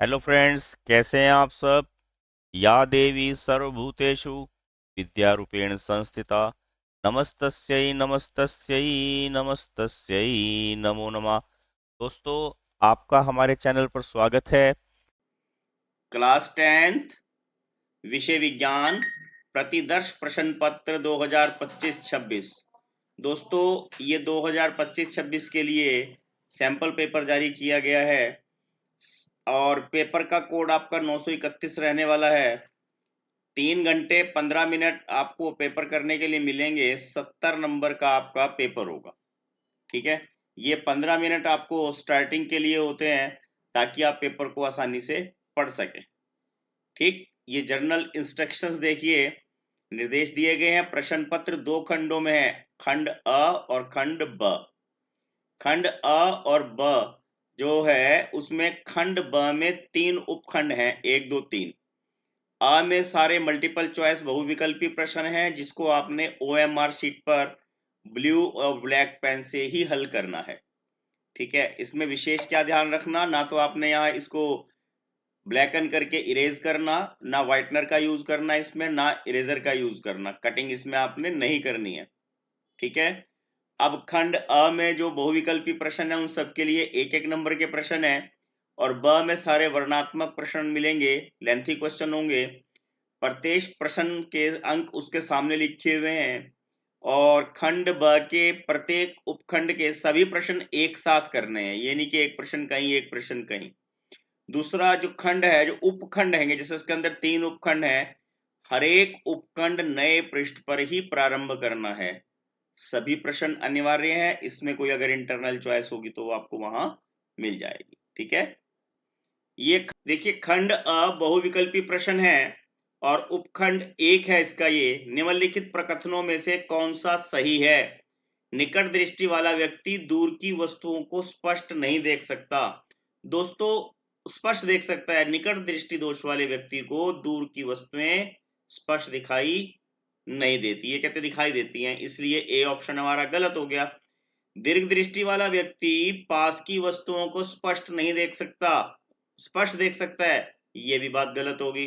Hello friends, कैसे हैं आप सब। या देवी सर्वभूतेषु विद्यारूपेण संस्थिता नमस्तस्यै नमस्तस्यै नमस्तस्यै नमो नमः। दोस्तों, आपका हमारे चैनल पर स्वागत है। क्लास 10th विषय विज्ञान प्रतिदर्श प्रश्न पत्र 2025-26। दोस्तों, ये 2025-26 के लिए सैंपल पेपर जारी किया गया है और पेपर का कोड आपका 931 रहने वाला है। 3 घंटे 15 मिनट आपको पेपर करने के लिए मिलेंगे। 70 नंबर का आपका पेपर होगा। ठीक है, ये 15 मिनट आपको स्टार्टिंग के लिए होते हैं ताकि आप पेपर को आसानी से पढ़ सकें। ठीक, ये जर्नल इंस्ट्रक्शंस देखिए, निर्देश दिए गए हैं। प्रश्न पत्र 2 खंडों में है, खंड अ और खंड ब। खंड अ और ब जो है उसमें खंड ब में 3 उपखंड हैं, 1 2 3। अ में सारे मल्टीपल चॉइस बहुविकल्पी प्रश्न हैं जिसको आपने OMR शीट पर ब्लू और ब्लैक पेन से ही हल करना है। ठीक है, इसमें विशेष क्या ध्यान रखना, ना तो आपने यहाँ इसको ब्लैकन करके इरेज करना, ना व्हाइटनर का यूज करना, इसमें ना इरेजर का यूज करना, कटिंग इसमें आपने नहीं करनी है। ठीक है, अब खंड अ में जो बहुविकल्पी प्रश्न है उन सबके लिए 1 1 नंबर के प्रश्न है और ब में सारे वर्णात्मक प्रश्न मिलेंगे, लेंथी क्वेश्चन होंगे। प्रत्येक प्रश्न के अंक उसके सामने लिखे हुए हैं और खंड ब के प्रत्येक उपखंड के सभी प्रश्न एक साथ करने हैं, ये नहीं कि एक प्रश्न कहीं एक प्रश्न कहीं। दूसरा जो खंड है, जो उपखंड है, जैसे उसके अंदर 3 उपखंड है, हर एक उपखंड नए पृष्ठ पर ही प्रारंभ करना है। सभी प्रश्न अनिवार्य है, इसमें कोई अगर इंटरनल चॉइस होगी तो आपको वहां मिल जाएगी। ठीक है, ये देखिए खंड अ बहुविकल्पी प्रश्न है और उपखंड 1 है इसका। ये निम्नलिखित प्रकथनों में से कौन सा सही है। निकट दृष्टि वाला व्यक्ति दूर की वस्तुओं को स्पष्ट नहीं देख सकता। दोस्तों, स्पष्ट देख सकता है, निकट दृष्टि दोष वाले व्यक्ति को दूर की वस्तुएं स्पष्ट दिखाई नहीं देती, ये कहते दिखाई देती हैं, इसलिए ए ऑप्शन हमारा गलत हो गया। दीर्घ दृष्टि वाला व्यक्ति पास की वस्तुओं को स्पष्ट नहीं देख सकता, स्पष्ट देख सकता है, ये भी बात गलत होगी।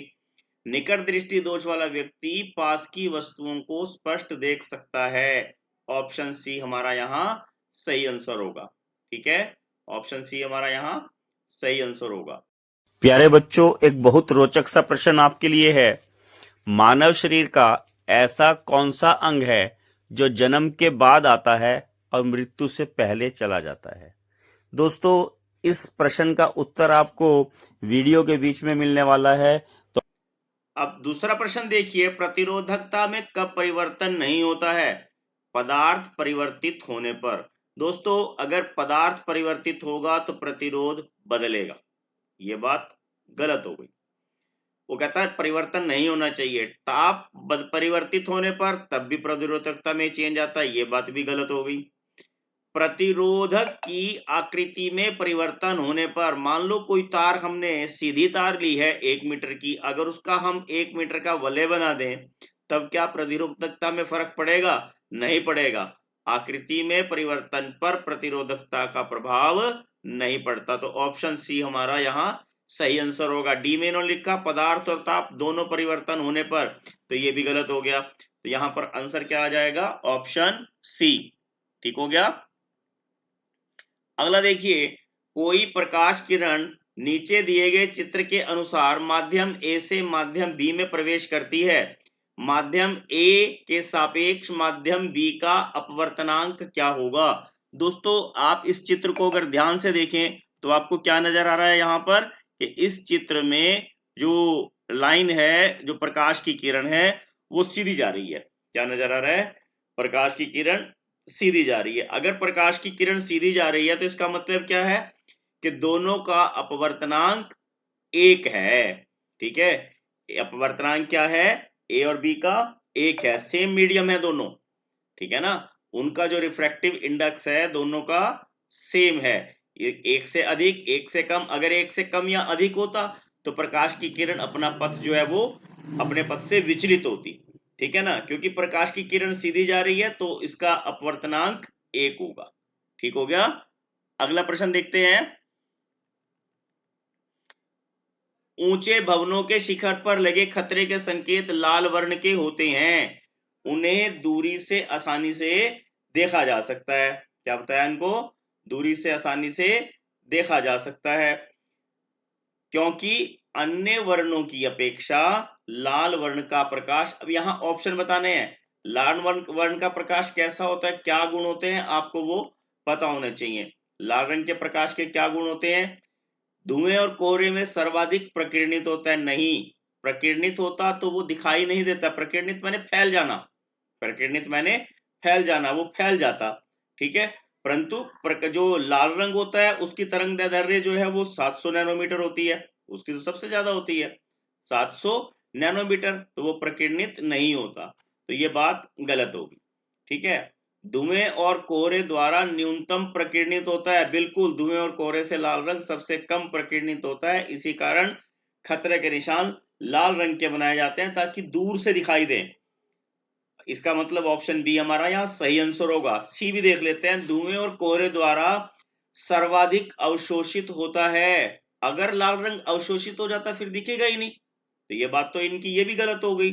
निकट दृष्टि दोष वाला व्यक्ति पास की वस्तुओं को स्पष्ट देख सकता है। ऑप्शन सी हमारा यहाँ सही आंसर होगा। ठीक है, ऑप्शन सी हमारा यहाँ सही आंसर होगा। प्यारे बच्चों, एक बहुत रोचक सा प्रश्न आपके लिए है। मानव शरीर का ऐसा कौन सा अंग है जो जन्म के बाद आता है और मृत्यु से पहले चला जाता है। दोस्तों, इस प्रश्न का उत्तर आपको वीडियो के बीच में मिलने वाला है। तो अब दूसरा प्रश्न देखिए, प्रतिरोधकता में कब परिवर्तन नहीं होता है। पदार्थ परिवर्तित होने पर। दोस्तों, अगर पदार्थ परिवर्तित होगा तो प्रतिरोध बदलेगा, ये बात गलत हो गई। वो कहता है परिवर्तन नहीं होना चाहिए, ताप परिवर्तित होने पर तब भी प्रतिरोधकता में चेंज आता है, ये बात भी गलत हो गई। प्रतिरोधक की आकृति में परिवर्तन होने पर, मान लो कोई तार हमने सीधी तार ली है 1 मीटर की, अगर उसका हम 1 मीटर का वलय बना दें तब क्या प्रतिरोधकता में फर्क पड़ेगा? नहीं पड़ेगा। आकृति में परिवर्तन पर प्रतिरोधकता का प्रभाव नहीं पड़ता, तो ऑप्शन सी हमारा यहाँ सही आंसर होगा। डी में इन्होंने लिखा पदार्थ और ताप दोनों परिवर्तन होने पर, तो ये भी गलत हो गया। तो यहाँ पर आंसर क्या आ जाएगा? Option C. ठीक हो गया। अगला देखिए, कोई प्रकाश किरण नीचे दिए गए चित्र के अनुसार माध्यम ए से माध्यम बी में प्रवेश करती है। माध्यम ए के सापेक्ष माध्यम बी का अपवर्तनांक क्या होगा? दोस्तों, आप इस चित्र को अगर ध्यान से देखें तो आपको क्या नजर आ रहा है यहाँ पर कि इस चित्र में जो लाइन है, जो प्रकाश की किरण है, वो सीधी जा रही है। क्या नजर आ रहा है? प्रकाश की किरण सीधी जा रही है। अगर प्रकाश की किरण सीधी जा रही है तो इसका मतलब क्या है कि दोनों का अपवर्तनांक 1 है। ठीक है, अपवर्तनांक क्या है? ए और बी का 1 है, सेम मीडियम है दोनों। ठीक है ना, उनका जो रिफ्रैक्टिव इंडेक्स है दोनों का सेम है। एक से अधिक, एक से कम, अगर एक से कम या अधिक होता तो प्रकाश की किरण अपना पथ जो है वो अपने पथ से विचलित होती। ठीक है ना, क्योंकि प्रकाश की किरण सीधी जा रही है तो इसका अपवर्तनांक 1 होगा। ठीक हो गया। अगला प्रश्न देखते हैं। ऊंचे भवनों के शिखर पर लगे खतरे के संकेत लाल वर्ण के होते हैं, उन्हें दूरी से आसानी से देखा जा सकता है। क्या बताया इनको? दूरी से आसानी से देखा जा सकता है, क्योंकि अन्य वर्णों की अपेक्षा लाल वर्ण का प्रकाश, अब यहां ऑप्शन बताने हैं, लाल वर्ण का प्रकाश कैसा होता है, क्या गुण होते हैं, आपको वो पता होने चाहिए। लाल रंग के प्रकाश के क्या गुण होते हैं? धुएं और कोहरे में सर्वाधिक प्रकीर्णित होता है। नहीं, प्रकीर्णित होता तो वो दिखाई नहीं देता, प्रकीर्णित माने फैल जाना, प्रकीर्णित माने फैल जाना, वो फैल जाता, ठीक है। परंतु जो लाल रंग होता है उसकी तरंग दैर्ध्य जो है वो 700 नैनोमीटर होती है, उसकी तो सबसे ज्यादा होती है 700 नैनोमीटर, तो वो प्रकीर्णित नहीं होता, तो ये बात गलत होगी, ठीक है। धुएं और कोहरे द्वारा न्यूनतम प्रकीर्णित होता है, बिल्कुल, धुएं और कोहरे से लाल रंग सबसे कम प्रकीर्णित होता है, इसी कारण खतरे के निशान लाल रंग के बनाए जाते हैं ताकि दूर से दिखाई दें। इसका मतलब ऑप्शन बी हमारा यहाँ सही आंसर होगा। सी भी देख लेते हैं, धुएं और कोहरे द्वारा सर्वाधिक अवशोषित होता है। अगर लाल रंग अवशोषित हो जाता फिर दिखेगा ही नहीं, तो ये बात तो इनकी ये भी गलत हो गई।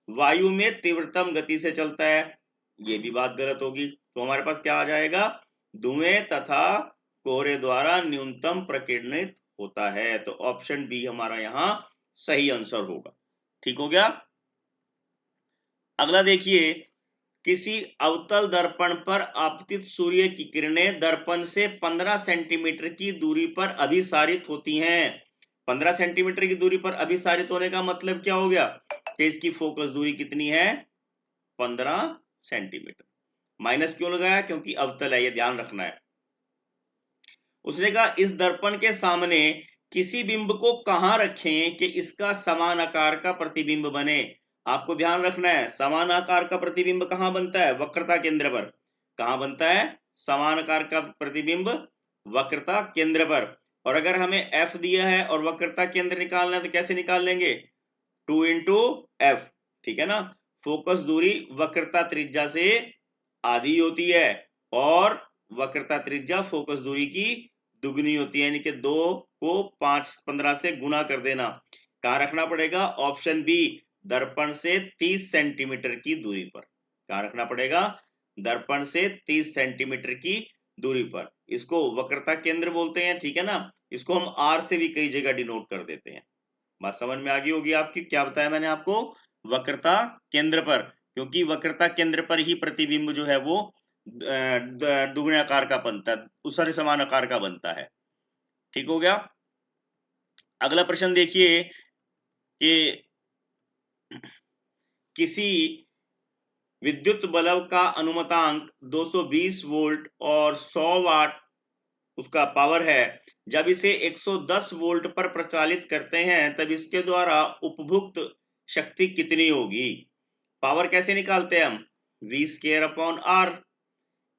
वायु में तीव्रतम गति से चलता है, ये भी बात गलत होगी, तो हमारे पास क्या आ जाएगा? धुएं तथा कोहरे द्वारा न्यूनतम प्रकीर्णित होता है, तो ऑप्शन बी हमारा यहाँ सही आंसर होगा। ठीक हो गया। अगला देखिए, किसी अवतल दर्पण पर आपतित सूर्य की किरणें दर्पण से 15 सेंटीमीटर की दूरी पर अभिसारित होती हैं। 15 सेंटीमीटर की दूरी पर अभिसारित होने का मतलब क्या हो गया कि इसकी फोकस दूरी कितनी है? 15 सेंटीमीटर। माइनस क्यों लगाया? क्योंकि अवतल है, ये ध्यान रखना है। उसने कहा इस दर्पण के सामने किसी बिंब को कहां रखें कि इसका समान आकार का प्रतिबिंब बने। आपको ध्यान रखना है, समान आकार का प्रतिबिंब कहां बनता है? वक्रता केंद्र पर। कहां बनता है समान आकार का प्रतिबिंब? वक्रता केंद्र पर। और अगर हमें एफ दिया है और वक्रता केंद्र निकालना है तो कैसे निकाल लेंगे? 2 इंटू एफ, ठीक है ना। फोकस दूरी वक्रता त्रिज्या से आधी होती है और वक्रता त्रिज्या फोकस दूरी की दुगनी होती है, यानी कि 2 को 5-15 से गुना कर देना। कहां रखना पड़ेगा? ऑप्शन बी, दर्पण से 30 सेंटीमीटर की दूरी पर। कहां रखना पड़ेगा? दर्पण से 30 सेंटीमीटर की दूरी पर। इसको वक्रता केंद्र बोलते हैं, ठीक है ना। इसको हम आर से भी कई जगह डिनोट कर देते हैं। बात समझ में आ गई होगी आपकी। क्या बताया मैंने आपको? वक्रता केंद्र पर, क्योंकि वक्रता केंद्र पर ही प्रतिबिंब जो है वो दुगने आकार का बनता है, उससे समान आकार का बनता है। ठीक हो गया। अगला प्रश्न देखिए कि किसी विद्युत बल्ब का अनुमतांक 220 वोल्ट और 100 वाट उसका पावर है। जब इसे 110 वोल्ट पर प्रचालित करते हैं तब इसके द्वारा उपभुक्त शक्ति कितनी होगी? पावर कैसे निकालते हैं हम? v स्क्वायर अपॉन आर,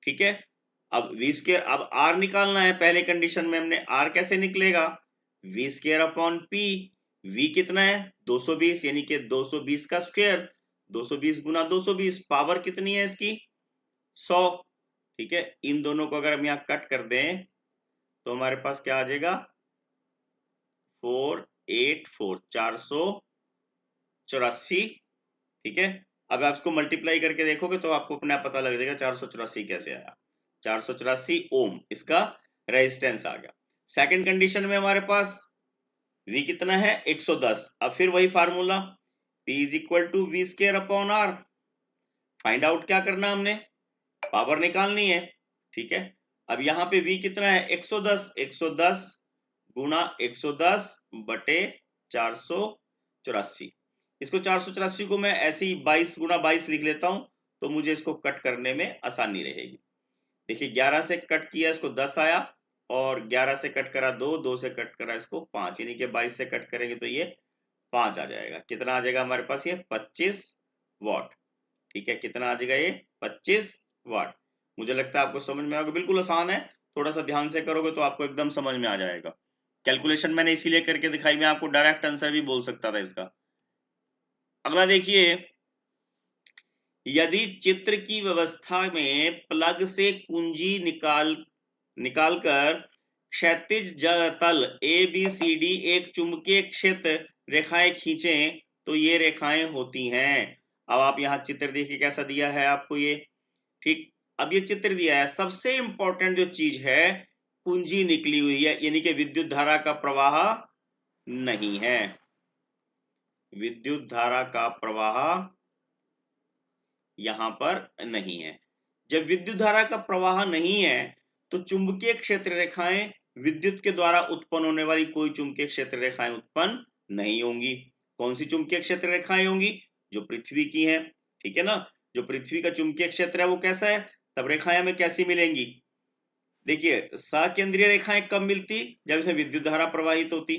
ठीक है। अब v स्क्वायर, अब r निकालना है, पहले कंडीशन में हमने r कैसे निकलेगा? v square upon p। v कितना है? 220, यानी कि 220 का स्क्वायर, 220 गुना 220, पावर कितनी है इसकी? 100, ठीक है। इन दोनों को अगर हम यहाँ कट कर दें तो हमारे पास क्या आ जाएगा? 484, 484, ठीक है। अब आप इसको मल्टीप्लाई करके देखोगे तो आपको अपने आप पता लग जाएगा 484 कैसे आया। 484 ओम इसका रेजिस्टेंस आ गया। सेकंड कंडीशन में हमारे पास V कितना है? 110। अब फिर वही formula, P is equal to V square upon R. Find out क्या करना हमने? पावर निकालनी है, ठीक है। अब यहाँ पे V कितना है? 110, 110 गुना 110 बटे 484। इसको 484 को मैं ऐसे ही 22 गुना 22 लिख लेता हूं तो मुझे इसको कट करने में आसानी रहेगी। देखिए 11 से कट किया इसको 10 आया, और 11 से कट करा 2, 2 से कट करा इसको 5, यानी कि 22 से कट करेंगे तो ये 5 आ जाएगा। कितना आ जाएगा हमारे पास? ये 25 वाट, ठीक है। कितना आ जाएगा? ये 25 वाट। मुझे लगता है आपको समझ में आएगा, बिल्कुल आसान है, थोड़ा सा ध्यान से करोगे तो आपको एकदम समझ में आ जाएगा। कैलकुलेशन मैंने इसीलिए करके दिखाई, मैं आपको डायरेक्ट आंसर भी बोल सकता था इसका। अगला देखिए, यदि चित्र की व्यवस्था में प्लग से कुंजी निकालकर क्षैतिज तल ABCD एक चुंबकीय क्षेत्र रेखाएं खींचें तो ये रेखाएं होती हैं। अब आप यहाँ चित्र देखिए कैसा दिया है आपको ये, ठीक। अब ये चित्र दिया है, सबसे इंपॉर्टेंट जो चीज है कुंजी निकली हुई है, यानी कि विद्युत धारा का प्रवाह नहीं है, विद्युत धारा का प्रवाह यहां पर नहीं है। जब विद्युत धारा का प्रवाह नहीं है तो चुंबकीय क्षेत्र रेखाएं, विद्युत के द्वारा उत्पन्न होने वाली कोई चुंबकीय क्षेत्र रेखाएं उत्पन्न नहीं होंगी। कौन सी चुंबकीय क्षेत्र रेखाएं होंगी? जो पृथ्वी की हैं, ठीक है ना। जो पृथ्वी का चुंबकीय क्षेत्र है वो कैसा है, तब रेखाएं हमें कैसी मिलेंगी? देखिए सकेंद्रीय रेखाएं कब मिलती? जब इसमें विद्युत धारा प्रवाहित होती,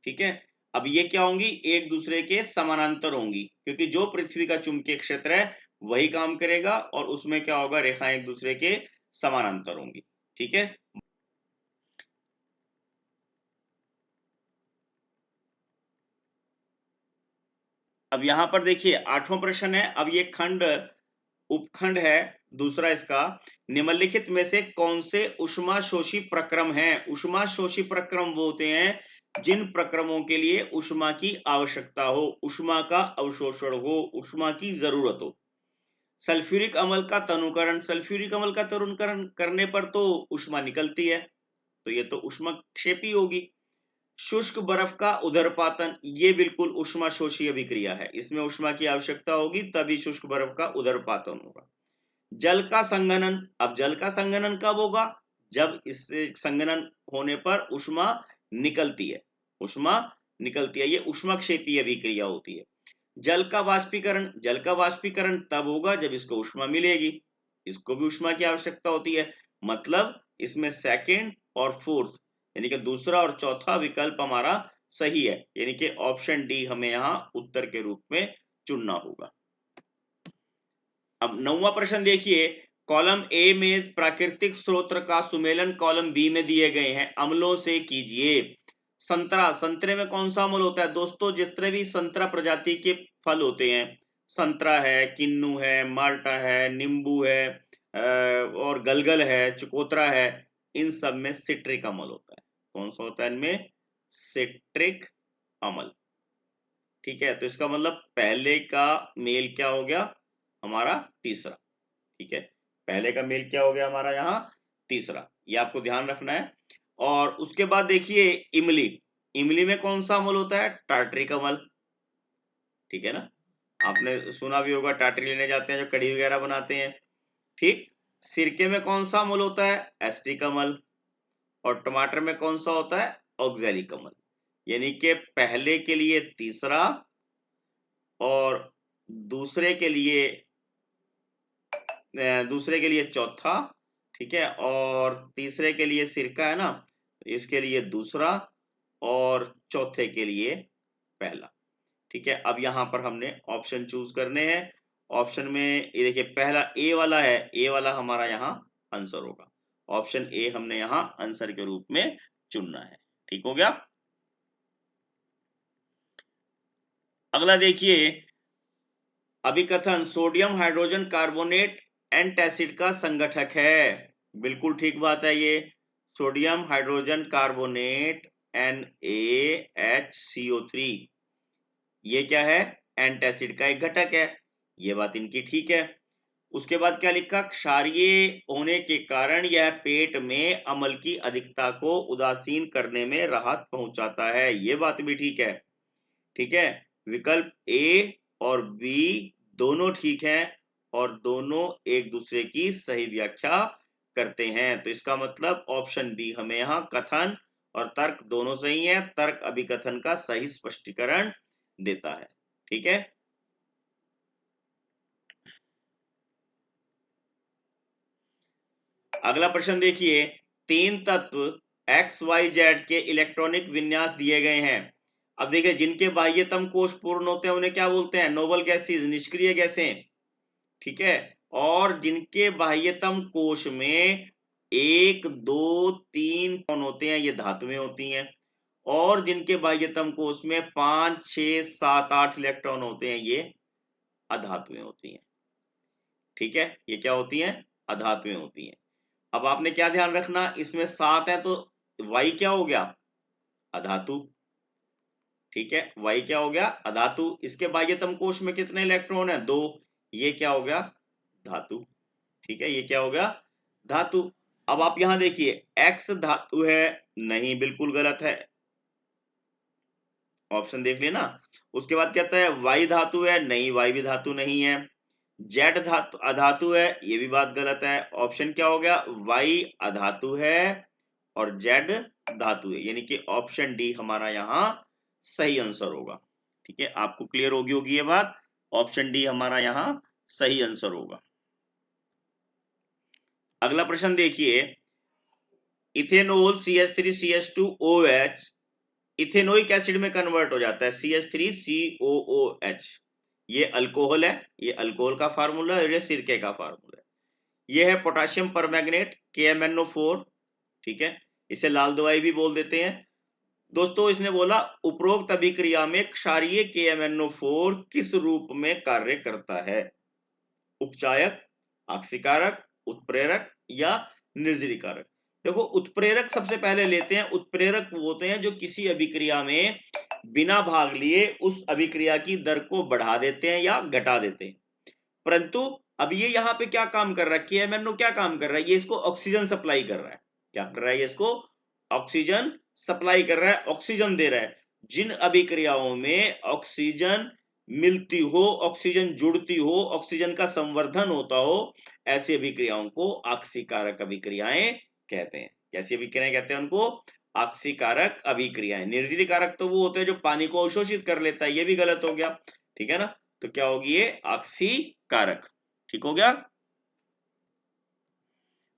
ठीक है। अब ये क्या होंगी? एक दूसरे के समानांतर होंगी, क्योंकि जो पृथ्वी का चुंबकीय क्षेत्र है वही काम करेगा और उसमें क्या होगा, रेखाएं एक दूसरे के समानांतर होंगी, ठीक है। अब यहां पर देखिए 8वां प्रश्न है। अब ये खंड उपखंड है दूसरा इसका, निम्नलिखित में से कौन से ऊष्माशोषी प्रक्रम हैं? ऊष्माशोषी प्रक्रम वो होते हैं जिन प्रक्रमों के लिए ऊष्मा की आवश्यकता हो, ऊष्मा का अवशोषण हो, ऊष्मा की जरूरत हो। सल्फ्यूरिक अम्ल का तनुकरण, सल्फ्यूरिक अम्ल का तनुकरण करने पर तो ऊष्मा निकलती है, तो ये तो ऊष्माक्षेपी होगी। शुष्क बर्फ का उदरपातन, ये बिल्कुल ऊष्माशोषी अभिक्रिया है, इसमें ऊष्मा की आवश्यकता होगी तभी शुष्क बर्फ का उदरपातन होगा। जल का संघनन, अब जल का संघनन कब होगा? जब इससे संघनन होने पर ऊष्मा निकलती है, ऊष्मा निकलती है, ये ऊष्माक्षेपीय अभिक्रिया होती है। जल का वाष्पीकरण, जल का वाष्पीकरण तब होगा जब इसको ऊष्मा मिलेगी, इसको भी ऊष्मा की आवश्यकता होती है। मतलब इसमें सेकंड और फोर्थ यानी कि दूसरा और चौथा विकल्प हमारा सही है, यानी कि ऑप्शन डी हमें यहां उत्तर के रूप में चुनना होगा। अब 9वां प्रश्न देखिए, कॉलम ए में प्राकृतिक स्रोत का सुमेलन कॉलम बी में दिए गए हैं, अम्लों से कीजिए। संतरा, संतरे में कौन सा अम्ल होता है? दोस्तों जितने भी संतरा प्रजाति के फल होते हैं, संतरा है, किन्नू है, माल्टा है, नींबू है और गलगल है, चकोतरा है, इन सब में सिट्रिक अम्ल होता है। कौन सा होता है इनमें? सिट्रिक अम्ल, ठीक है। तो इसका मतलब पहले का मेल क्या हो गया हमारा? तीसरा, ठीक है। पहले का मेल क्या हो गया हमारा यहाँ? तीसरा, ये आपको ध्यान रखना है। और उसके बाद देखिए इमली, इमली में कौन सा अम्ल होता है? टार्टरिक अम्ल, ठीक है ना। आपने सुना भी होगा, टाटरी लेने जाते हैं जो कढ़ी वगैरह बनाते हैं, ठीक। सिरके में कौन सा अम्ल होता है? एस्टिक अम्ल। और टमाटर में कौन सा होता है? ऑक्सैलिक अम्ल। यानी कि पहले के लिए तीसरा और दूसरे के लिए चौथा, ठीक है। और तीसरे के लिए सिरका है ना, इसके लिए दूसरा और चौथे के लिए पहला, ठीक है। अब यहां पर हमने ऑप्शन चूज करने हैं। ऑप्शन में ये देखिए पहला ए वाला है, ए वाला हमारा यहाँ आंसर होगा। ऑप्शन ए हमने यहाँ आंसर के रूप में चुनना है, ठीक हो गया। अगला देखिए, अभिकथन सोडियम हाइड्रोजन कार्बोनेट एंटासिड का संगठक है। बिल्कुल ठीक बात है, ये सोडियम हाइड्रोजन कार्बोनेट NaHCO3 ये क्या है? एंटासिड का एक घटक है, ये बात इनकी ठीक है। उसके बाद क्या लिखा? क्षारीय होने के कारण यह पेट में अम्ल की अधिकता को उदासीन करने में राहत पहुंचाता है, ये बात भी ठीक है, ठीक है। विकल्प ए और बी दोनों ठीक हैं और दोनों एक दूसरे की सही व्याख्या करते हैं। तो इसका मतलब ऑप्शन बी हमें यहाँ कथन और तर्क दोनों सही है, तर्क अभिकथन का सही स्पष्टीकरण देता है, ठीक है। अगला प्रश्न देखिए, तीन तत्व XYZ के इलेक्ट्रॉनिक विन्यास दिए गए हैं। अब देखिए जिनके बाह्यतम कोश पूर्ण होते हैं उन्हें क्या बोलते हैं? नोबल गैसेज, निष्क्रिय गैसें, ठीक है। और जिनके बाह्यतम कोश में 1 2 3 इलेक्ट्रॉन होते हैं ये धातुएं होती हैं, और जिनके बाह्यतम कोश में 5 6 7 8 इलेक्ट्रॉन होते हैं ये अधातुएं होती हैं, ठीक है। ये क्या होती हैं? अधातुएं होती हैं। अब आपने क्या ध्यान रखना, इसमें 7 है तो वाई क्या हो गया? अधातु। ठीक है, वाई क्या हो गया? अधातु। इसके बाह्यतम कोश में कितने इलेक्ट्रॉन है? 2। ये क्या हो गया? धातु। ठीक है, ये क्या हो गया? धातु। अब आप यहां देखिए, एक्स धातु है, नहीं, बिल्कुल गलत है, ऑप्शन देख लेना। उसके बाद कहता है वाई धातु है, नहीं, वाई भी धातु नहीं है। जेड धातु अधातु है, ये भी बात गलत है। ऑप्शन क्या हो गया? वाई अधातु है और जेड धातु है, यानी कि ऑप्शन डी हमारा यहां सही आंसर होगा। ठीक है, आपको क्लियर होगी ये बात, ऑप्शन डी हमारा यहां सही आंसर होगा। अगला प्रश्न देखिए, इथेनॉल CH3CH2OH इथेनोइक एसिड में कन्वर्ट हो जाता है, CH3COOH। ये अल्कोहल है, ये अल्कोहल का फार्मूला है, ये सिरके का फार्मूला है। ये है पोटेशियम परमैंगनेट KMnO4। ठीक है, इसे लाल दवाई भी बोल देते हैं। दोस्तों, इसने बोला उपरोक्त अभिक्रिया में क्षारीय KMnO4 किस रूप में कार्य करता है? उपचायक, आक्सीकारक, उत्प्रेरक या निर्जलीकारक? देखो, उत्प्रेरक सबसे पहले लेते हैं। उत्प्रेरक वो होते हैं जो किसी अभिक्रिया में बिना भाग लिए उस अभिक्रिया की दर को बढ़ा देते हैं या घटा देते हैं। परंतु अब ये यहाँ पे क्या काम कर रहा है? KMnO क्या काम कर रहा है? ये इसको ऑक्सीजन सप्लाई कर रहा है। क्या कर रहा है? ये इसको ऑक्सीजन सप्लाई कर रहा है, ऑक्सीजन दे रहा है। जिन अभिक्रियाओं में ऑक्सीजन मिलती हो, ऑक्सीजन जुड़ती हो, ऑक्सीजन का संवर्धन होता हो, ऐसी अभिक्रियाओं को आक्सीकारक अभिक्रियाएं कहते हैं। कैसी अभिक्रियाएं कहते हैं उनको? आक्सीकारक अभिक्रियाएं। निर्जलीकारक तो वो होते हैं जो पानी को अवशोषित कर लेता है, ये भी गलत हो गया। ठीक है ना, तो क्या होगी? ये आक्सीकारक। ठीक हो गया।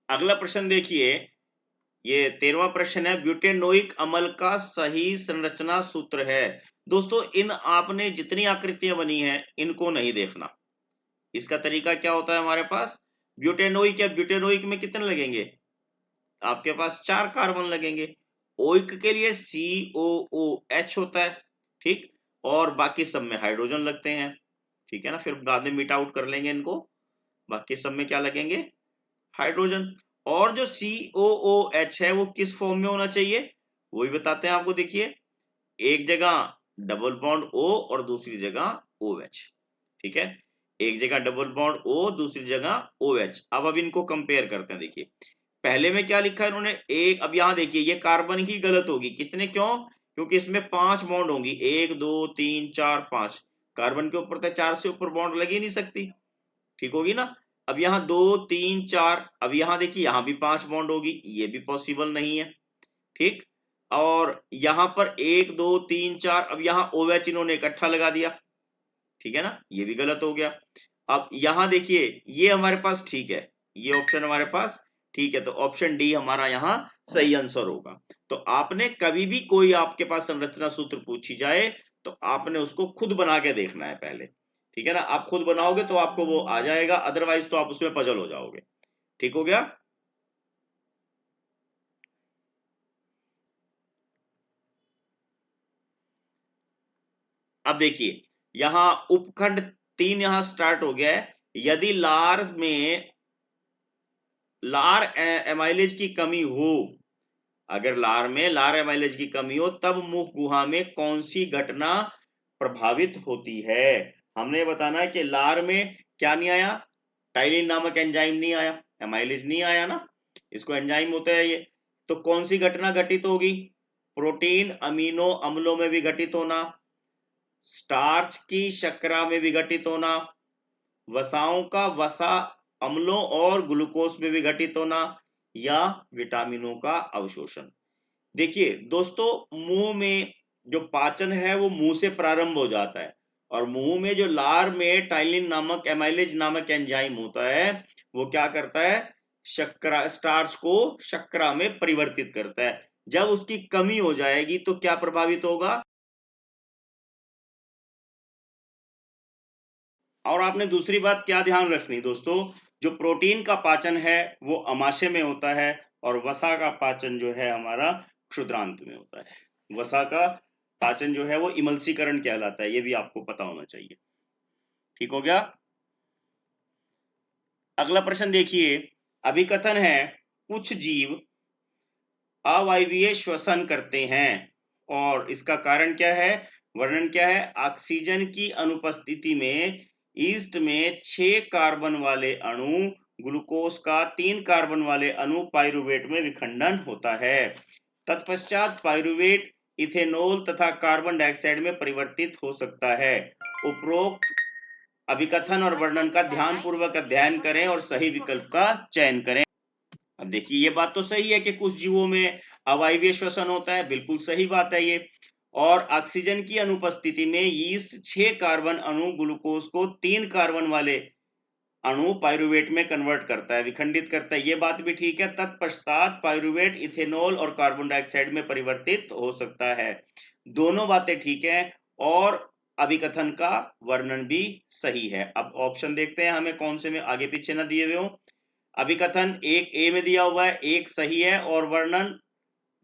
अगला प्रश्न देखिए, ये 13वां प्रश्न है, ब्यूटेनोइक अम्ल का सही संरचना सूत्र है। दोस्तों, इन आपने जितनी आकृतियां बनी हैं इनको नहीं देखना। इसका तरीका क्या होता है? हमारे पास ब्यूटेनोइक या ब्यूटेनोइक में कितने लगेंगे? आपके पास 4 कार्बन लगेंगे। ओइक के लिए COOH होता है, ठीक, और बाकी सब में हाइड्रोजन लगते हैं। ठीक है ना, फिर बाद में मीट आउट कर लेंगे इनको। बाकी सब में क्या लगेंगे? हाइड्रोजन। और जो COOH है वो किस फॉर्म में होना चाहिए? वही बताते हैं आपको। देखिए, एक जगह डबल बॉन्ड O और दूसरी जगह OH। ठीक है, एक जगह डबल बॉन्ड O, दूसरी जगह OH। अब इनको कंपेयर करते हैं। देखिए, पहले में क्या लिखा है इन्होंने? एक। अब यहां देखिए, ये कार्बन ही गलत होगी। कितने? क्यों? क्योंकि इसमें 5 बॉन्ड होंगी, 1 2 3 4 5। कार्बन के ऊपर तो 4 से ऊपर बॉन्ड लग ही नहीं सकती। ठीक होगी ना। अब यहाँ 2 3 4, अब यहाँ देखिए, यहाँ भी 5 बॉन्ड होगी, ये भी पॉसिबल नहीं है। ठीक, और यहाँ पर 1 2 3 4, अब यहाँ OH इन्होंने इकट्ठा लगा दिया। ठीक है ना, ये भी गलत हो गया। अब यहाँ देखिए, ये हमारे पास ठीक है, ये ऑप्शन हमारे पास ठीक है, तो ऑप्शन डी हमारा यहाँ सही आंसर होगा। तो आपने कभी भी कोई आपके पास संरचना सूत्र पूछी जाए तो आपने उसको खुद बना के देखना है पहले। ठीक है ना, आप खुद बनाओगे तो आपको वो आ जाएगा, अदरवाइज तो आप उसमें पजल हो जाओगे। ठीक हो गया। अब देखिए, यहां उपखंड 3 यहां स्टार्ट हो गया है। यदि लार में लार एमाइलेज की कमी हो, अगर लार एमाइलेज की कमी हो, तब मुख गुहा में कौन सी घटना प्रभावित होती है? हमने बताना है कि लार में क्या नहीं आया? टाइलिन नामक एंजाइम नहीं आया, एमाइलेज नहीं आया ना, इसको एंजाइम होता है ये। तो कौन सी घटना घटित होगी? प्रोटीन अमीनो अम्लों में विघटित होना, स्टार्च की शर्करा में विघटित होना, वसाओं का वसा अम्लों और ग्लूकोज में विघटित होना, या विटामिनों का अवशोषण। देखिए दोस्तों, मुंह में जो पाचन है वो मुंह से प्रारंभ हो जाता है, और मुंह में जो लार में टाइलिन नामक एमाइलेज नामक एंजाइम होता है, वो क्या करता है? शर्करा, स्टार्च को शर्करा में परिवर्तित करता है। जब उसकी कमी हो जाएगी तो क्या प्रभावित होगा? और आपने दूसरी बात क्या ध्यान रखनी दोस्तों, जो प्रोटीन का पाचन है वो अमाशय में होता है, और वसा का पाचन जो है हमारा क्षुद्रांत में होता है। वसा का पाचन जो है वो इमल्सीकरण कहलाता है, ये भी आपको पता होना चाहिए। ठीक हो गया। अगला प्रश्न देखिए, अभिकथन है कुछ जीव अवायवीय श्वसन करते हैं। और इसका कारण क्या है, वर्णन क्या है, ऑक्सीजन की अनुपस्थिति में ईस्ट में 6 कार्बन वाले अणु ग्लूकोज का 3 कार्बन वाले अणु पाइरुवेट में विखंडन होता है। तत्पश्चात पाइरुवेट इथेनॉल तथा कार्बन डाइऑक्साइड में परिवर्तित हो सकता है। उपरोक्त अभिकथन और वर्णन का ध्यानपूर्वक अध्ययन करें और सही विकल्प का चयन करें। अब देखिए ये बात तो सही है कि कुछ जीवों में अवायवीय श्वसन होता है, बिल्कुल सही बात है ये। और ऑक्सीजन की अनुपस्थिति में यीस्ट 6 कार्बन अणु ग्लूकोज को 3 कार्बन वाले अणु पाइरुवेट में कन्वर्ट करता है, विखंडित करता है, ये बात भी ठीक है। तत्पश्चात पाइरुवेट इथेनॉल और कार्बन डाइऑक्साइड में परिवर्तित हो सकता है, दोनों बातें ठीक है। और अभिकथन का वर्णन भी सही है। अब ऑप्शन देखते हैं हमें कौन से में आगे पीछे ना दिए हुए हो। अभिकथन एक ए में दिया हुआ है, एक सही है, और वर्णन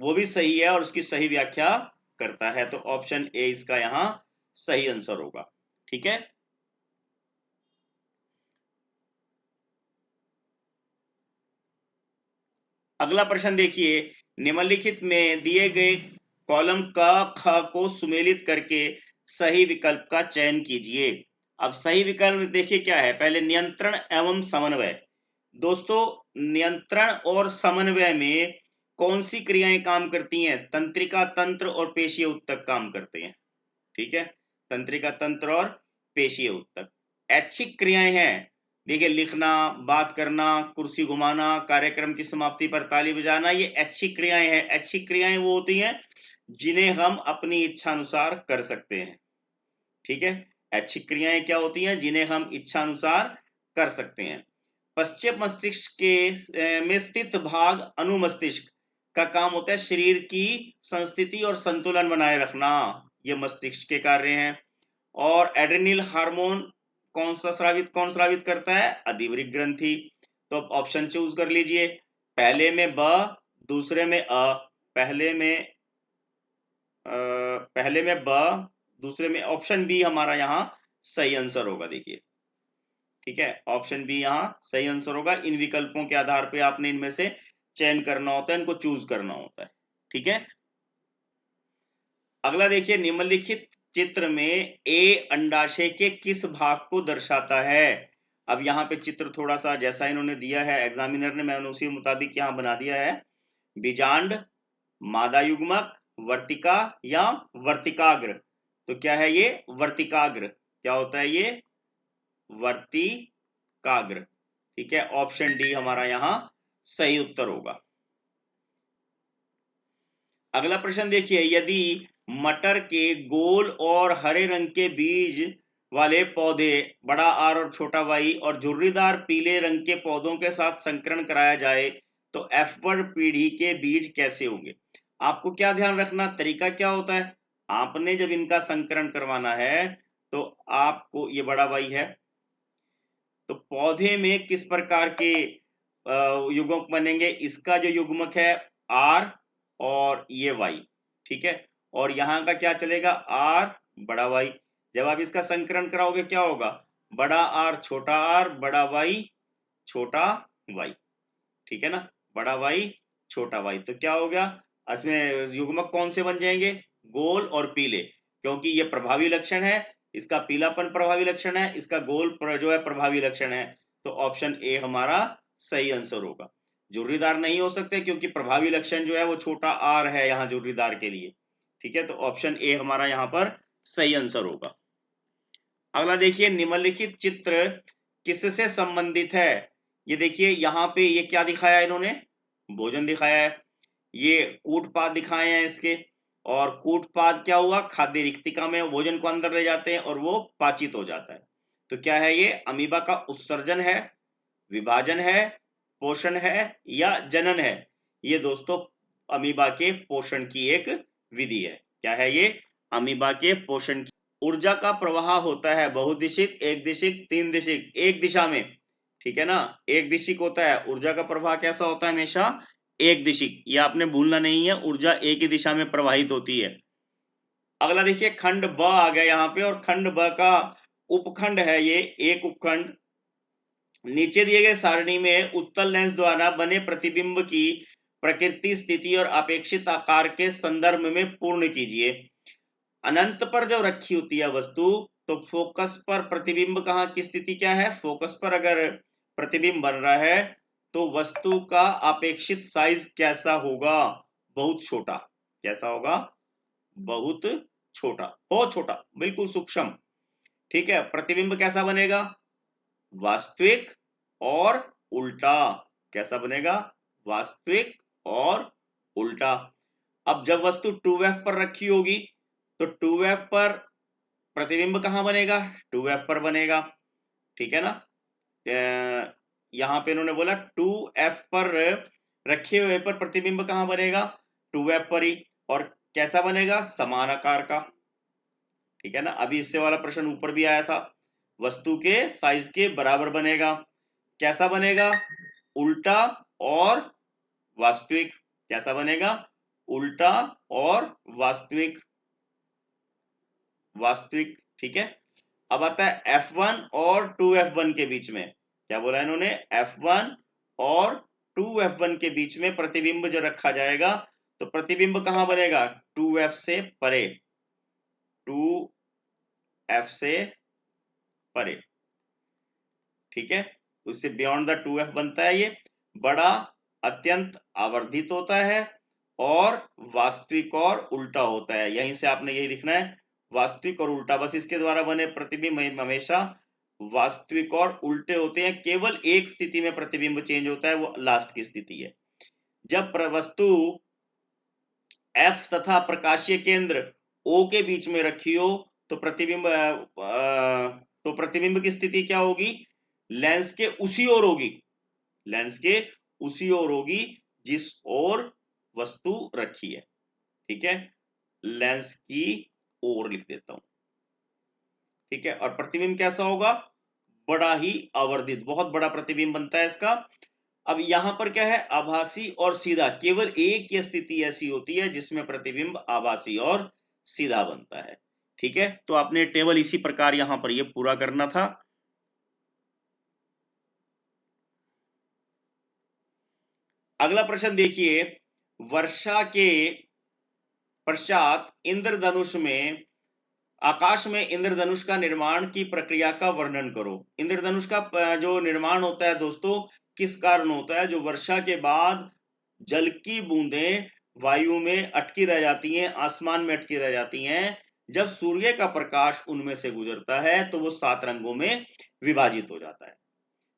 वो भी सही है और उसकी सही व्याख्या करता है, तो ऑप्शन ए इसका यहां सही आंसर होगा। ठीक है, अगला प्रश्न देखिए, निम्नलिखित में दिए गए कॉलम क ख को सुमेलित करके सही विकल्प का चयन कीजिए। अब सही विकल्प देखिए क्या है, पहले नियंत्रण एवं समन्वय। दोस्तों नियंत्रण और समन्वय में कौन सी क्रियाएं काम करती हैं, तंत्रिका तंत्र और पेशीय ऊतक काम करते हैं। ठीक है, तंत्रिका तंत्र और पेशीय ऊतक। ऐच्छिक क्रियाएं हैं, देखिए लिखना, बात करना, कुर्सी घुमाना, कार्यक्रम की समाप्ति पर ताली बजाना, ये ऐच्छिक क्रियाएं हैं। ऐच्छिक क्रियाएं वो होती हैं जिन्हें हम अपनी इच्छा अनुसार कर सकते हैं। ठीक है, ऐच्छिक क्रियाएं क्या होती हैं, जिन्हें हम इच्छा अनुसार कर सकते हैं। पश्चिम मस्तिष्क के में स्थित भाग अनुमस्तिष्क का काम होता है शरीर की संस्थिति और संतुलन बनाए रखना, ये मस्तिष्क के कार्य हैं। और एड्रेनल हार्मोन कौन स्रावित करता है, अधिवृक्क ग्रंथि। तो अब ऑप्शन चूज कर लीजिए, पहले में ब, दूसरे में अ, पहले में ब, दूसरे में, ऑप्शन बी हमारा यहाँ सही आंसर होगा। देखिए ठीक है, ऑप्शन बी यहाँ सही आंसर होगा। इन विकल्पों के आधार पे आपने इनमें से चयन करना होता है, इनको चूज करना होता है। ठीक है, अगला देखिए, निम्नलिखित चित्र में ए अंडाशय के किस भाग को दर्शाता है। अब यहाँ पे चित्र थोड़ा सा जैसा इन्होंने दिया है एग्जामिनर ने, मैंने उसी मुताबिक यहाँ बना दिया है। बीजांड, मादा युग्मक, वर्तिका या वर्तिकाग्र। तो क्या है ये, वर्तिकाग्र। क्या होता है ये, वर्तिकाग्र। ठीक है, ऑप्शन डी हमारा यहाँ सही उत्तर होगा। अगला प्रश्न देखिए, यदि मटर के गोल और हरे रंग के बीज वाले पौधे बड़ा आर और छोटा वाई और झुर्रीदार पीले रंग के पौधों के साथ संकरण कराया जाए तो F1 पीढ़ी के बीज कैसे होंगे। आपको क्या ध्यान रखना, तरीका क्या होता है, आपने जब इनका संकरण करवाना है तो आपको, ये बड़ा वाई है, तो पौधे में किस प्रकार के युग्मक बनेंगे, इसका जो युग्मक है आर और ये वाई। ठीक है, और यहाँ का क्या चलेगा, आर बड़ा वाई। जब आप इसका संकरण कराओगे क्या होगा, बड़ा आर छोटा आर, बड़ा वाई छोटा वाई। ठीक है ना, बड़ा वाई छोटा वाई, तो क्या हो गया, इसमें युग्मक कौन से बन जाएंगे, गोल और पीले, क्योंकि ये प्रभावी लक्षण है, इसका पीलापन प्रभावी लक्षण है, इसका गोल जो है प्रभावी लक्षण है। तो ऑप्शन ए हमारा सही आंसर होगा। झुर्रीदार नहीं हो सकते क्योंकि प्रभावी लक्षण जो है वो छोटा आर है यहाँ झुर्रीदार के लिए। ठीक है, तो ऑप्शन ए हमारा यहाँ पर सही आंसर होगा। अगला देखिए, निम्नलिखित चित्र किससे संबंधित है। ये देखिए यहाँ पे ये क्या दिखाया है इन्होंने, भोजन दिखाया है, ये कूटपाद दिखाए हैं इसके, और कूटपाद क्या हुआ, खाद्य रिक्तिका में भोजन को अंदर ले जाते हैं और वो पाचित हो जाता है। तो क्या है ये, अमीबा का उत्सर्जन है, विभाजन है, पोषण है या जनन है। ये दोस्तों अमीबा के पोषण की एक विधि है। क्या है ये, अमीबा के पोषण की। ऊर्जा का प्रवाह होता है बहुदिशिक, एक दिशिक, तीन दिशिक, एक दिशा में। ठीक है ना, एक दिशिक होता है, ऊर्जा का प्रवाह कैसा होता है, हमेशा एक दिशिक, ये आपने भूलना नहीं है, ऊर्जा एक ही दिशा में प्रवाहित होती है। अगला देखिए, खंड ब आ गया यहाँ पे, और खंड ब का उपखंड है ये, एक उपखंड। नीचे दिए गए सारणी में उत्तल लेंस द्वारा बने प्रतिबिंब की प्रकृति, स्थिति और अपेक्षित आकार के संदर्भ में पूर्ण कीजिए। अनंत पर जब रखी होती है वस्तु तो फोकस पर प्रतिबिंब कहाँ की स्थिति क्या है? फोकस पर अगर प्रतिबिंब बन रहा है तो वस्तु का अपेक्षित साइज कैसा होगा? बहुत छोटा। कैसा होगा? बहुत छोटा। बहुत छोटा, बिल्कुल सूक्ष्म। ठीक है, प्रतिबिंब कैसा बनेगा? वास्तविक और उल्टा। कैसा बनेगा? वास्तविक और उल्टा। अब जब वस्तु 2f पर रखी होगी तो 2f पर प्रतिबिंब कहां बनेगा? 2f पर बनेगा। ठीक है ना? यहां पे इन्होंने बोला 2f पर रखे हुए पर प्रतिबिंब कहां बनेगा? 2f पर ही। और कैसा बनेगा? समान आकार का। ठीक है ना? अभी इससे वाला प्रश्न ऊपर भी आया था, वस्तु के साइज के बराबर बनेगा। कैसा बनेगा? उल्टा और वास्तविक। कैसा बनेगा? उल्टा और वास्तविक। वास्तविक। ठीक है, अब आता है F1 और 2F1 के बीच में। क्या बोला इन्होंने? F1 और 2F1 के बीच में प्रतिबिंब जो रखा जाएगा तो प्रतिबिंब कहां बनेगा? 2F से परे। 2F से परे। ठीक है, उससे बियॉन्ड द 2F बनता है। ये बड़ा, अत्यंत आवर्धित होता है और वास्तविक और उल्टा होता है। यहीं से आपने यही लिखना है, वास्तविक और उल्टा। बस इसके द्वारा बने प्रतिबिंब हमेशा वास्तविक और उल्टे होते हैं। केवल एक स्थिति में प्रतिबिंब चेंज होता है, वो लास्ट की स्थिति है। जब वस्तु F तथा प्रकाशीय केंद्र O के बीच में रखी हो तो प्रतिबिंब की स्थिति क्या होगी? लेंस के उसी ओर होगी। लेंस के उसी ओर होगी जिस ओर वस्तु रखी है। ठीक है, लेंस की ओर लिख देता हूं। ठीक है, और प्रतिबिंब कैसा होगा? बड़ा ही आवर्धित, बहुत बड़ा प्रतिबिंब बनता है इसका। अब यहां पर क्या है? आभासी और सीधा। केवल एक ही स्थिति ऐसी होती है जिसमें प्रतिबिंब आभासी और सीधा बनता है। ठीक है, तो आपने टेबल इसी प्रकार यहां पर ये पूरा करना था। अगला प्रश्न देखिए, वर्षा के पश्चात इंद्रधनुष में, आकाश में इंद्रधनुष का निर्माण की प्रक्रिया का वर्णन करो। इंद्रधनुष का जो निर्माण होता है दोस्तों, किस कारण होता है? जो वर्षा के बाद जल की बूंदें वायु में अटकी रह जाती हैं, आसमान में अटकी रह जाती हैं, जब सूर्य का प्रकाश उनमें से गुजरता है तो वो 7 रंगों में विभाजित हो जाता है।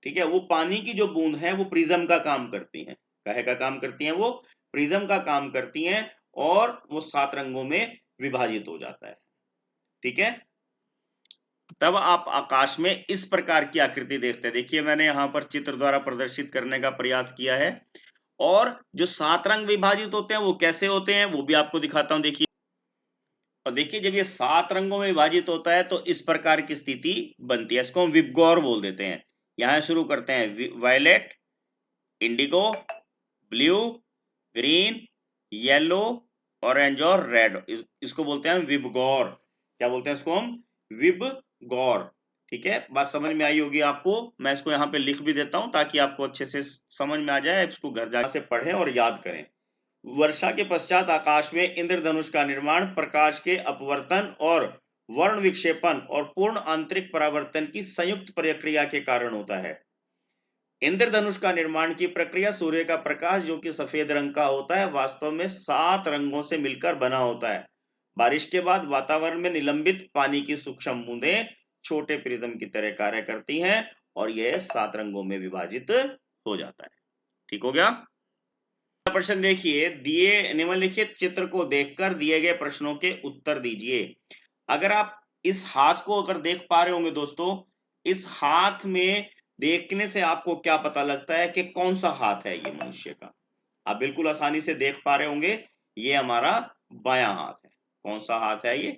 ठीक है, वो पानी की जो बूंद है वो प्रिज्म का काम करती हैं। काहे का काम करती हैं? वो प्रिज्म का काम करती हैं और वो 7 रंगों में विभाजित हो जाता है। ठीक है, तब आप आकाश में इस प्रकार की आकृति देखते हैं। देखिए, मैंने यहां पर चित्र द्वारा प्रदर्शित करने का प्रयास किया है। और जो 7 रंग विभाजित होते हैं वो कैसे होते हैं वो भी आपको दिखाता हूं। देखिए, और देखिए, जब ये 7 रंगों में विभाजित होता है तो इस प्रकार की स्थिति बनती है। इसको हम विबगौर बोल देते हैं। यहां शुरू करते हैं, violet, indigo, blue, green, yellow, orange और रेड। इसको बोलते हैं विबगौर। क्या बोलते हैं इसको हम? विबगौर। ठीक है, बात समझ में आई होगी आपको। मैं इसको यहाँ पे लिख भी देता हूं ताकि आपको अच्छे से समझ में आ जाए। इसको घर जाके पढ़ें और याद करें। वर्षा के पश्चात आकाश में इंद्रधनुष का निर्माण प्रकाश के अपवर्तन और वर्ण विक्षेपण और पूर्ण आंतरिक परावर्तन की संयुक्त प्रक्रिया के कारण होता है। इंद्रधनुष का निर्माण की प्रक्रिया सूर्य का प्रकाश, जो कि सफेद रंग का होता है, वास्तव में 7 रंगों से मिलकर बना होता है। बारिश के बाद वातावरण में निलंबित पानी की सूक्ष्म बूंदें छोटे प्रिज्म की तरह कार्य करती हैं और यह 7 रंगों में विभाजित हो जाता है। ठीक हो गया? प्रश्न देखिए, दिए निम्नलिखित चित्र को देखकर दिए गए प्रश्नों के उत्तर दीजिए। अगर आप इस हाथ को अगर देख पा रहे होंगे दोस्तों, इस हाथ में देखने से आपको क्या पता लगता है कि कौन सा हाथ है ये मनुष्य का? आप बिल्कुल आसानी से देख पा रहे होंगे, ये हमारा बायां हाथ है। कौन सा हाथ है ये?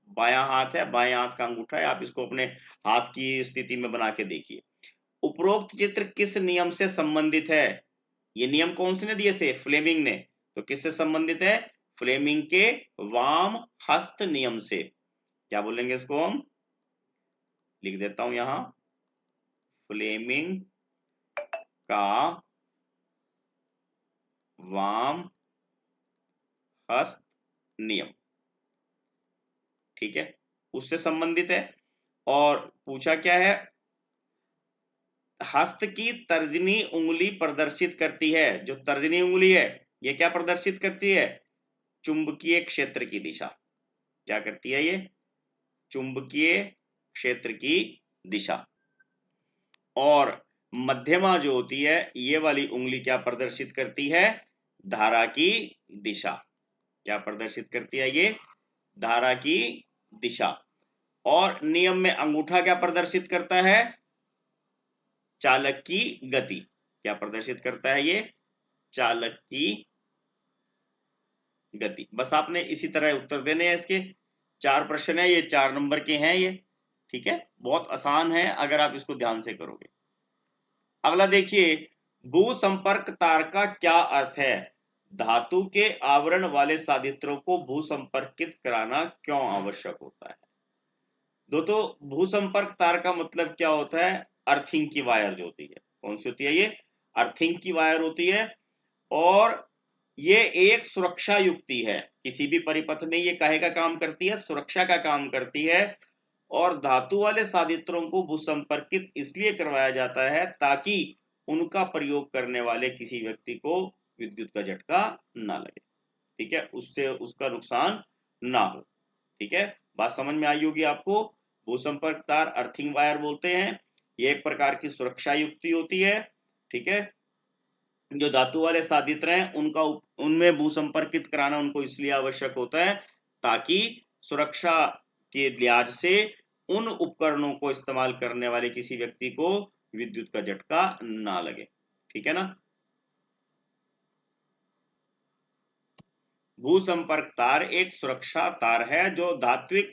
बायां हाथ है, बाएं हाथ का अंगूठा है। आप इसको अपने हाथ की स्थिति में बना के देखिए। उपरोक्त चित्र किस नियम से संबंधित है? ये नियम कौन से ने दिए थे? फ्लेमिंग ने। तो किससे संबंधित है? फ्लेमिंग के वाम हस्त नियम से। क्या बोलेंगे इसको हम? लिख देता हूं यहां, फ्लेमिंग का वाम हस्त नियम, ठीक है, उससे संबंधित है। और पूछा क्या है, हस्त की तर्जनी उंगली प्रदर्शित करती है, जो तर्जनी उंगली है ये क्या प्रदर्शित करती है, चुंबकीय क्षेत्र की दिशा। क्या करती है ये, चुंबकीय क्षेत्र की दिशा। और मध्यमा जो होती है ये वाली उंगली क्या प्रदर्शित करती है, धारा की दिशा। क्या प्रदर्शित करती है ये, धारा की दिशा। और नियम में अंगूठा क्या प्रदर्शित करता है, चालक की गति। क्या प्रदर्शित करता है ये, चालक की गति। बस आपने इसी तरह उत्तर देने हैं इसके। 4 प्रश्न है, ये 4 नंबर के हैं ये, ठीक है, बहुत आसान है अगर आप इसको ध्यान से करोगे। अगला देखिए, भू संपर्क तार का क्या अर्थ है, धातु के आवरण वाले साधित्रों को भू संपर्कित कराना क्यों आवश्यक होता है। दोस्तों, भू संपर्क तार का मतलब क्या होता है, अर्थिंग की वायर जो होती है, कौन सी होती है ये, अर्थिंग की वायर होती है। और ये एक सुरक्षा युक्ति है, किसी भी परिपथ में ये काहे का काम करती है, सुरक्षा का काम करती है। और धातु वाले साधित्रों को भूसंपर्कित इसलिए करवाया जाता है ताकि उनका प्रयोग करने वाले किसी व्यक्ति को विद्युत का झटका ना लगे, ठीक है, उससे उसका नुकसान ना हो। ठीक है, बात समझ में आई होगी आपको। भूसंपर्क तार अर्थिंग वायर बोलते हैं, ये एक प्रकार की सुरक्षा युक्ति होती है, ठीक है। जो धातु वाले साधित्र हैं उनका उनमें भूसंपर्कित कराना उनको इसलिए आवश्यक होता है ताकि सुरक्षा के लिहाज से उन उपकरणों को इस्तेमाल करने वाले किसी व्यक्ति को विद्युत का झटका ना लगे, ठीक है ना। भूसंपर्क तार एक सुरक्षा तार है जो धात्विक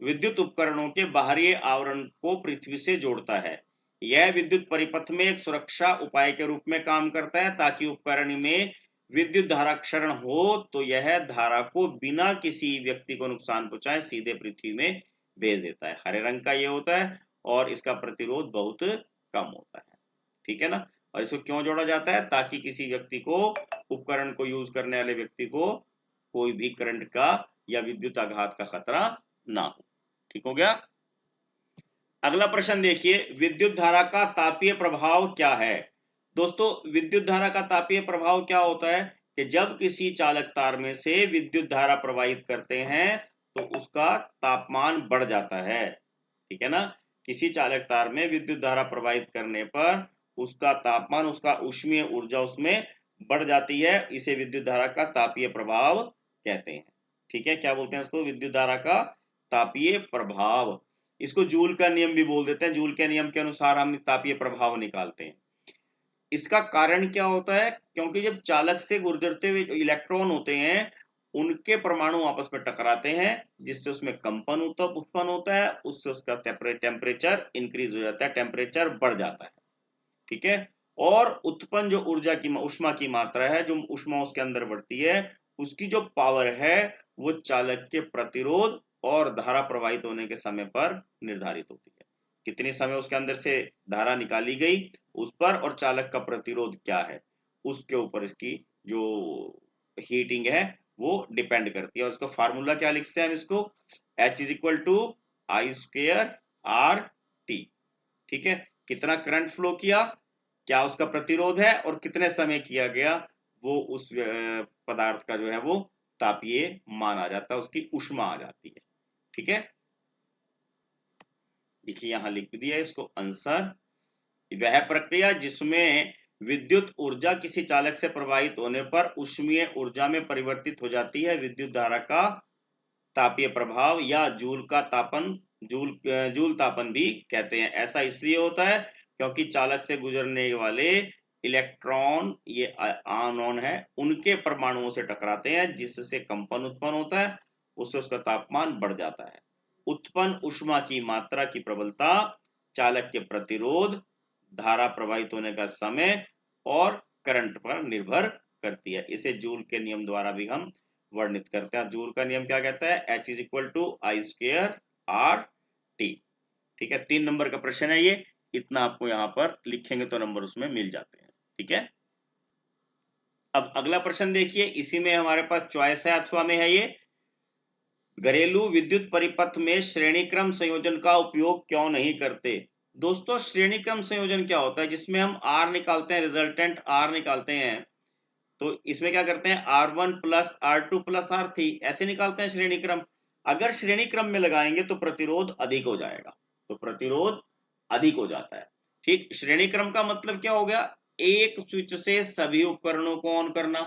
विद्युत उपकरणों के बाहरी आवरण को पृथ्वी से जोड़ता है। यह विद्युत परिपथ में एक सुरक्षा उपाय के रूप में काम करता है ताकि उपकरण में विद्युत धारा क्षरण हो तो यह धारा को बिना किसी व्यक्ति को नुकसान पहुंचाए सीधे पृथ्वी में भेज देता है। हरे रंग का ये होता है और इसका प्रतिरोध बहुत कम होता है, ठीक है ना। और इसको क्यों जोड़ा जाता है, ताकि किसी व्यक्ति को, उपकरण को यूज करने वाले व्यक्ति को कोई भी करंट का या विद्युत आघात का खतरा ना हो। ठीक हो गया। अगला प्रश्न देखिए, विद्युत धारा का तापीय प्रभाव क्या है। दोस्तों, विद्युत धारा का तापीय प्रभाव क्या होता है कि जब किसी चालक तार में से विद्युत धारा प्रवाहित करते हैं तो उसका तापमान बढ़ जाता है, ठीक है ना। किसी चालक तार में विद्युत धारा प्रवाहित करने पर उसका तापमान, उसका ऊष्मीय ऊर्जा उसमें बढ़ जाती है। इसे विद्युत धारा का तापीय प्रभाव कहते हैं, ठीक है। क्या बोलते हैं इसको, विद्युत धारा का तापीय प्रभाव। इसको जूल का नियम भी बोल देते हैं, जूल के नियम के अनुसार हम तापीय प्रभाव निकालते हैं। इसका कारण क्या होता है, क्योंकि जब चालक से गुजरते हुए जो इलेक्ट्रॉन होते हैं उनके परमाणु आपस में टकराते हैं जिससे उसमें कंपन उत्पन्न होता है, उससे उसका टेम्परेचर इंक्रीज हो जाता है, टेम्परेचर बढ़ जाता है, ठीक है। और उत्पन्न जो ऊर्जा की ऊष्मा की मात्रा है, जो ऊष्मा उसके अंदर बढ़ती है, उसकी जो पावर है वो चालक के प्रतिरोध और धारा प्रवाहित होने के समय पर निर्धारित होती है। कितने समय उसके अंदर से धारा निकाली गई उस पर, और चालक का प्रतिरोध क्या है उसके ऊपर इसकी जो हीटिंग है वो डिपेंड करती है। और इसका फार्मूला क्या लिखते हैं हम इसको, H is equal to I square R T, ठीक है। कितना करंट फ्लो किया, क्या उसका प्रतिरोध है, और कितने समय किया गया, वो उस पदार्थ का जो है वो तापीय मान आ जाता है, उसकी ऊष्मा आ जाती है, ठीक है। देखिए यहां लिख दिया इसको आंसर, वह प्रक्रिया जिसमें विद्युत ऊर्जा किसी चालक से प्रवाहित होने पर ऊष्मीय ऊर्जा में परिवर्तित हो जाती है, विद्युत धारा का तापीय प्रभाव या जूल का तापन, जूल तापन भी कहते हैं। ऐसा इसलिए होता है क्योंकि चालक से गुजरने वाले इलेक्ट्रॉन, ये आनोन है, उनके परमाणुओं से टकराते हैं जिससे कंपन उत्पन्न होता है, उससे उसका तापमान बढ़ जाता है। उत्पन्न ऊष्मा की मात्रा की प्रबलता चालक के प्रतिरोध, धारा प्रवाहित होने का समय और करंट पर निर्भर करती है। इसे जूल के नियम द्वारा भी हम वर्णित करते हैं। जूल का नियम क्या कहता है, H is equal to I square R T, ठीक है। 3 नंबर का प्रश्न है ये, इतना आपको यहाँ पर लिखेंगे तो नंबर उसमें मिल जाते हैं, ठीक है। अब अगला प्रश्न देखिए, इसी में हमारे पास चॉइस है अथवा में है। ये घरेलू विद्युत परिपथ में श्रेणी क्रम संयोजन का उपयोग क्यों नहीं करते? दोस्तों श्रेणी क्रम संयोजन क्या होता है, जिसमें हम आर निकालते हैं, रिजल्टेंट आर निकालते हैं। तो इसमें क्या करते हैं, R1 plus R2 plus R3 ऐसे निकालते हैं श्रेणी क्रम। अगर श्रेणी क्रम में लगाएंगे तो प्रतिरोध अधिक हो जाएगा, तो प्रतिरोध अधिक हो जाता है। ठीक, श्रेणी क्रम का मतलब क्या हो गया, एक स्विच से सभी उपकरणों को ऑन करना।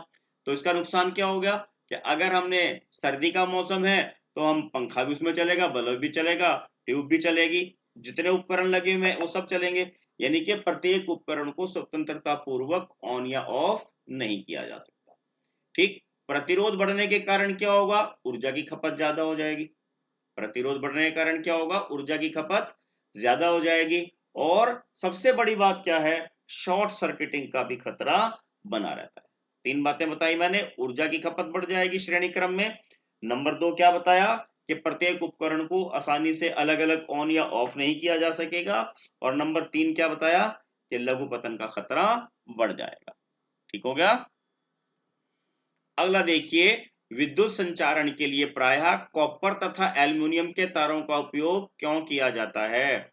तो इसका नुकसान क्या हो गया कि अगर हमने सर्दी का मौसम है तो हम पंखा भी उसमें चलेगा, बल्ब भी चलेगा, ट्यूब भी चलेगी, जितने उपकरण लगे हुए हैं वो सब चलेंगे। यानी कि प्रत्येक उपकरण को स्वतंत्रता पूर्वक ऑन या ऑफ नहीं किया जा सकता। ठीक, प्रतिरोध बढ़ने के कारण क्या होगा, ऊर्जा की खपत ज्यादा हो जाएगी। प्रतिरोध बढ़ने के कारण क्या होगा, ऊर्जा की खपत ज्यादा हो जाएगी। और सबसे बड़ी बात क्या है, शॉर्ट सर्किटिंग का भी खतरा बना रहता है। तीन बातें बताई मैंने, ऊर्जा की खपत बढ़ जाएगी श्रेणी क्रम में। नंबर 2 क्या बताया कि प्रत्येक उपकरण को आसानी से अलग अलग ऑन या ऑफ नहीं किया जा सकेगा। और नंबर 3 क्या बताया कि लघु पतन का खतरा बढ़ जाएगा। ठीक हो गया। अगला देखिए, विद्युत संचारण के लिए प्रायः कॉपर तथा एल्युमिनियम के तारों का उपयोग क्यों किया जाता है?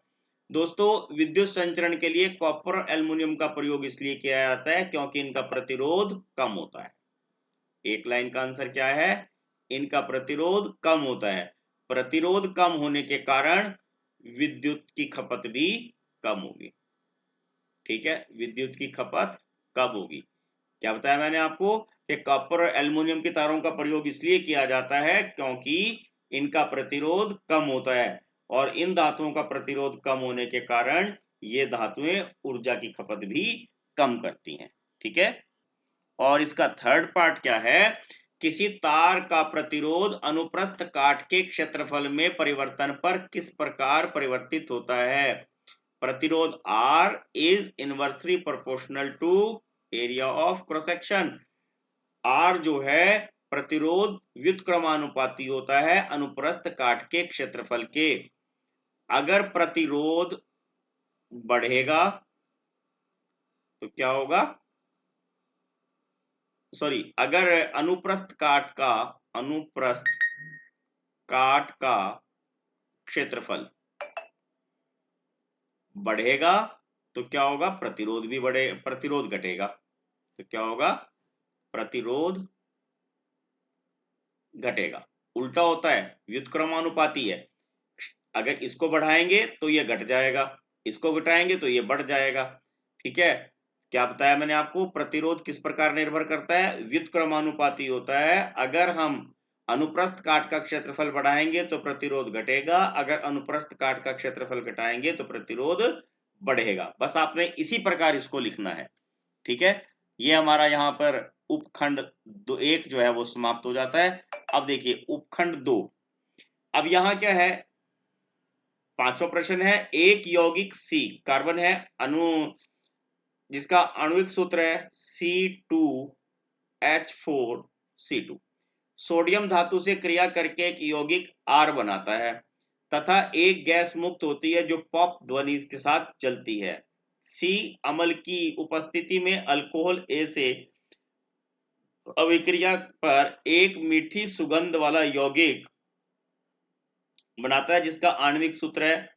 दोस्तों विद्युत संचरण के लिए कॉपर और एल्युमिनियम का प्रयोग इसलिए किया जाता है क्योंकि इनका प्रतिरोध कम होता है। एक लाइन का आंसर क्या है, इनका प्रतिरोध कम होता है। प्रतिरोध कम होने के कारण विद्युत की खपत भी कम होगी। ठीक है, विद्युत की खपत कब होगी? क्या बताया मैंने आपको कि कॉपर और एल्युमिनियम की तारों का प्रयोग इसलिए किया जाता है क्योंकि इनका प्रतिरोध कम होता है, और इन धातुओं का प्रतिरोध कम होने के कारण ये धातुएं ऊर्जा की खपत भी कम करती हैं। ठीक है, और इसका थर्ड पार्ट क्या है, किसी तार का प्रतिरोध अनुप्रस्थ काट के क्षेत्रफल में परिवर्तन पर किस प्रकार परिवर्तित होता है? प्रतिरोध R is inversely proportional to area of cross section। R जो है प्रतिरोध व्युत्क्रमानुपाती होता है अनुप्रस्थ काट के क्षेत्रफल के। अगर प्रतिरोध बढ़ेगा तो क्या होगा, सॉरी, अगर अनुप्रस्थ काट का क्षेत्रफल बढ़ेगा तो क्या होगा, प्रतिरोध भी बढ़े, प्रतिरोध घटेगा। तो क्या होगा, प्रतिरोध घटेगा। उल्टा होता है, व्युत्क्रमानुपाती है। अगर इसको बढ़ाएंगे तो ये घट जाएगा, इसको घटाएंगे तो ये बढ़ जाएगा। ठीक है, क्या बताया मैंने आपको, प्रतिरोध किस प्रकार निर्भर करता है, व्युत्क्रमानुपाती होता है। अगर हम अनुप्रस्थ काट का क्षेत्रफल बढ़ाएंगे तो प्रतिरोध घटेगा, अगर अनुप्रस्थ काट का क्षेत्रफल घटाएंगे तो प्रतिरोध बढ़ेगा। बस आपने इसी प्रकार इसको लिखना है। ठीक है, ये हमारा यहाँ पर उपखंड 1 जो है वो समाप्त हो जाता है। अब देखिए उपखंड 2। अब यहाँ क्या है, पांचवा प्रश्न है, एक यौगिक C कार्बन है, जिसका आणविक सूत्र है C2H4C2, सोडियम धातु से क्रिया करके एक यौगिक R बनाता है तथा एक गैस मुक्त होती है जो पॉप ध्वनि के साथ चलती है। C अम्ल की उपस्थिति में अल्कोहल A से अभिक्रिया पर एक मीठी सुगंध वाला यौगिक बनाता है जिसका आणविक सूत्र है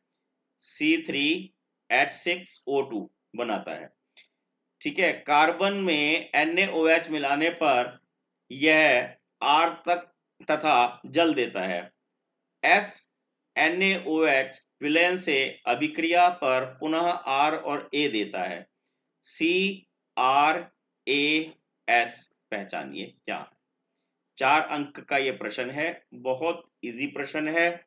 C3H6O2 बनाता है। ठीक है, कार्बन में NaOH मिलाने पर यह R तक तथा जल देता है। S NaOH विलयन से अभिक्रिया पर पुनः R और A देता है। CRAS पहचानिए क्या है। 4 अंक का ये प्रश्न है, बहुत इजी प्रश्न है।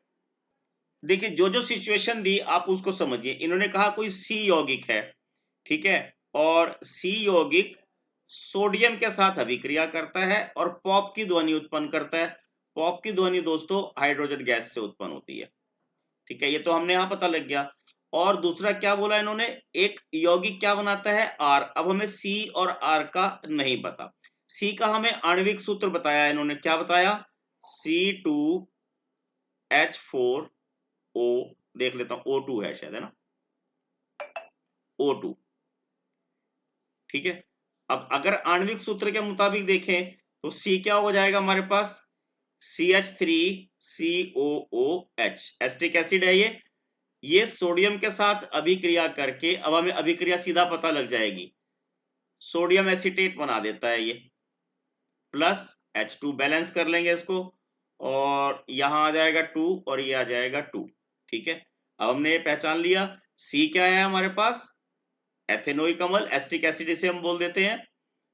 देखिए जो जो सिचुएशन दी आप उसको समझिए। इन्होंने कहा कोई सी यौगिक है, ठीक है, और सी यौगिक सोडियम के साथ अभिक्रिया करता है और पॉप की ध्वनि उत्पन्न करता है। पॉप की ध्वनि दोस्तों हाइड्रोजन गैस से उत्पन्न होती है। ठीक है, ये तो हमने यहां पता लग गया। और दूसरा क्या बोला इन्होंने, एक यौगिक क्या बनाता है, आर। अब हमें सी और आर का नहीं पता। सी का हमें आणविक सूत्र बताया इन्होंने, क्या बताया, C2H4O, देख लेता हूं O2 है शायद, है ना, O2। ठीक है, अब अगर आणविक सूत्र के मुताबिक देखें तो C क्या हो जाएगा हमारे पास, CH3COOH, एसिटिक एसिड है ये सोडियम के साथ अभिक्रिया करके, अब हमें अभिक्रिया सीधा पता लग जाएगी, सोडियम एसीटेट बना देता है ये, प्लस H2 बैलेंस कर लेंगे इसको, और यहां आ जाएगा 2 और ये आ जाएगा 2। ठीक है, अब हमने ये पहचान लिया। C क्या है हमारे पास, एथेनोइक अम्ल, एसिटिक एसिड इसे हम बोल देते हैं।